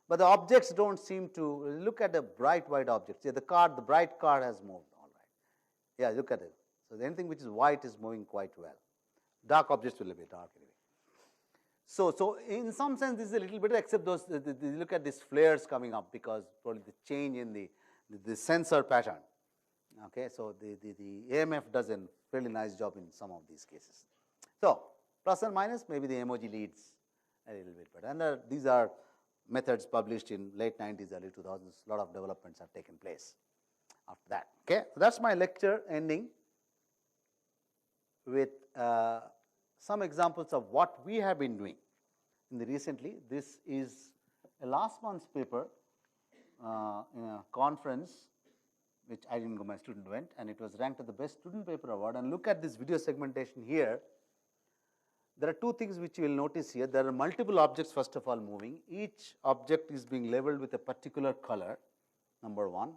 [SPEAKER 1] But the objects don't seem to, look at the bright white objects. Yeah, the bright car has moved, all right. Yeah, look at it. So anything which is white is moving quite well. Dark objects will be dark anyway. So in some sense, this is a little better, except those, look at these flares coming up because probably the change in the sensor pattern. Okay, so the AMF does a fairly nice job in some of these cases. So plus and minus, maybe the emoji leads a little bit better. And these are methods published in late 90s, early 2000s. A lot of developments have taken place after that. Okay, so that's my lecture ending with some examples of what we have been doing in the recently. This is a last month's paper in a conference which I didn't go, my student went, and it was ranked as the best student paper award. And look at this video segmentation here. There are two things which you will notice here. There are multiple objects first of all moving. Each object is being labeled with a particular color, number one,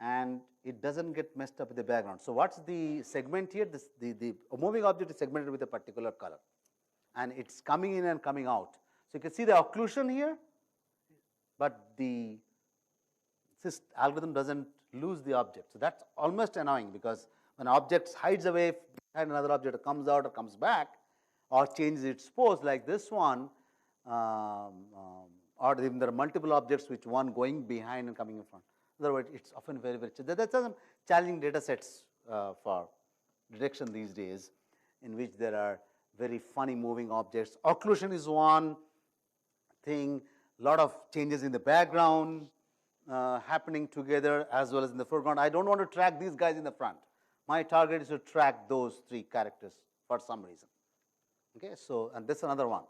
[SPEAKER 1] and it doesn't get messed up with the background. So what's the segment here? The moving object is segmented with a particular color, and it's coming in and coming out. So you can see the occlusion here, but the algorithm doesn't lose the object. So that's almost annoying, because when an object hides away behind another object, or comes out or comes back, or changes its pose like this one, or even there are multiple objects which one going behind and coming in front. Otherwise, it's often very, very that's some challenging data sets for detection these days, in which there are very funny moving objects. Occlusion is one thing, a lot of changes in the background happening together as well as in the foreground. I don't want to track these guys in the front. My target is to track those three characters for some reason. Okay, so, and this is another one.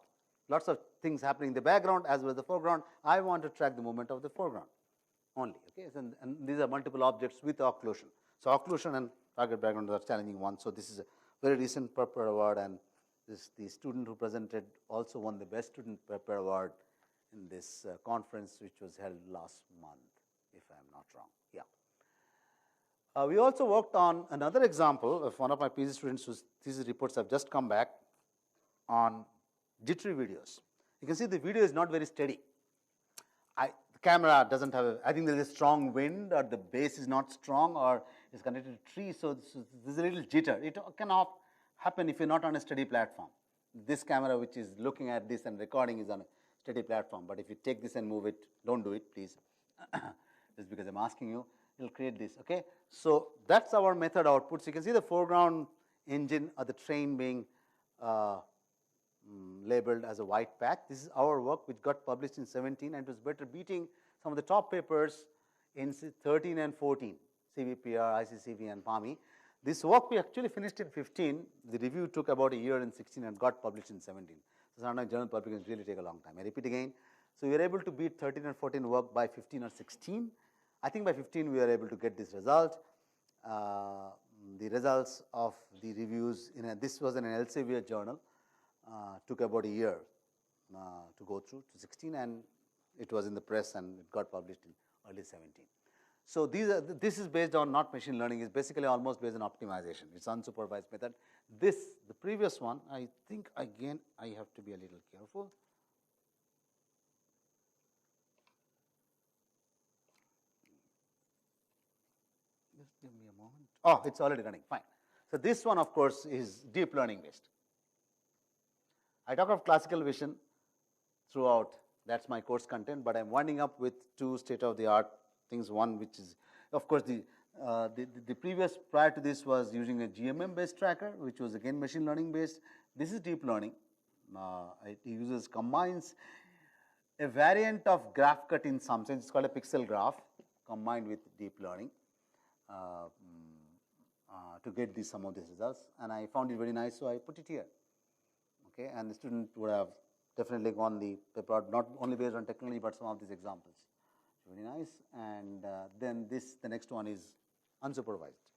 [SPEAKER 1] Lots of things happening in the background as well as the foreground. I want to track the movement of the foreground only. Okay, so, and these are multiple objects with occlusion. So occlusion and target background are challenging ones. So this is a very recent paper award, and the student who presented also won the best student paper award in this conference, which was held last month, if I am not wrong. Yeah. We also worked on another example of one of my PhD students whose thesis reports have just come back on jittery videos. You can see the video is not very steady. The camera doesn't have I think there is a strong wind, or the base is not strong, or is connected to trees, so there's a little jitter. It can happen if you're not on a steady platform. This camera, which is looking at this and recording, is on a steady platform, but if you take this and move it, don't do it, please. Just because I'm asking you, it'll create this. Okay, so that's our method outputs. You can see the foreground engine or the train being labeled as a white patch. This is our work, which got published in 17, and it was better beating some of the top papers in 13 and 14, CVPR, ICCV, and PAMI. This work we actually finished in 15. The review took about a year in 16 and got published in 17. So sometimes journal publications really take a long time. I repeat again. So we were able to beat 13 and 14 work by 15 or 16. I think by 15 we were able to get this result. The results of the reviews this was in an Elsevier journal. Took about a year to go through to 16, and it was in the press and it got published in early 17. So this is based on not machine learning. It's basically almost based on optimization. It's unsupervised method. The previous one, I think again I have to be a little careful. Just give me a moment. Oh, it's already running. Fine. So this one, of course, is deep learning based. I talk of classical vision throughout. That's my course content, but I'm winding up with two state-of-the-art things. One, which is, of course, the previous prior to this was using a GMM-based tracker, which was again machine learning based. This is deep learning. It combines a variant of graph cut in some sense. It's called a pixel graph combined with deep learning to get some of these results. And I found it very nice, so I put it here. okay, and the student would have definitely gone the paper out, not only based on technology, but some of these examples. Very nice. And then the next one is unsupervised.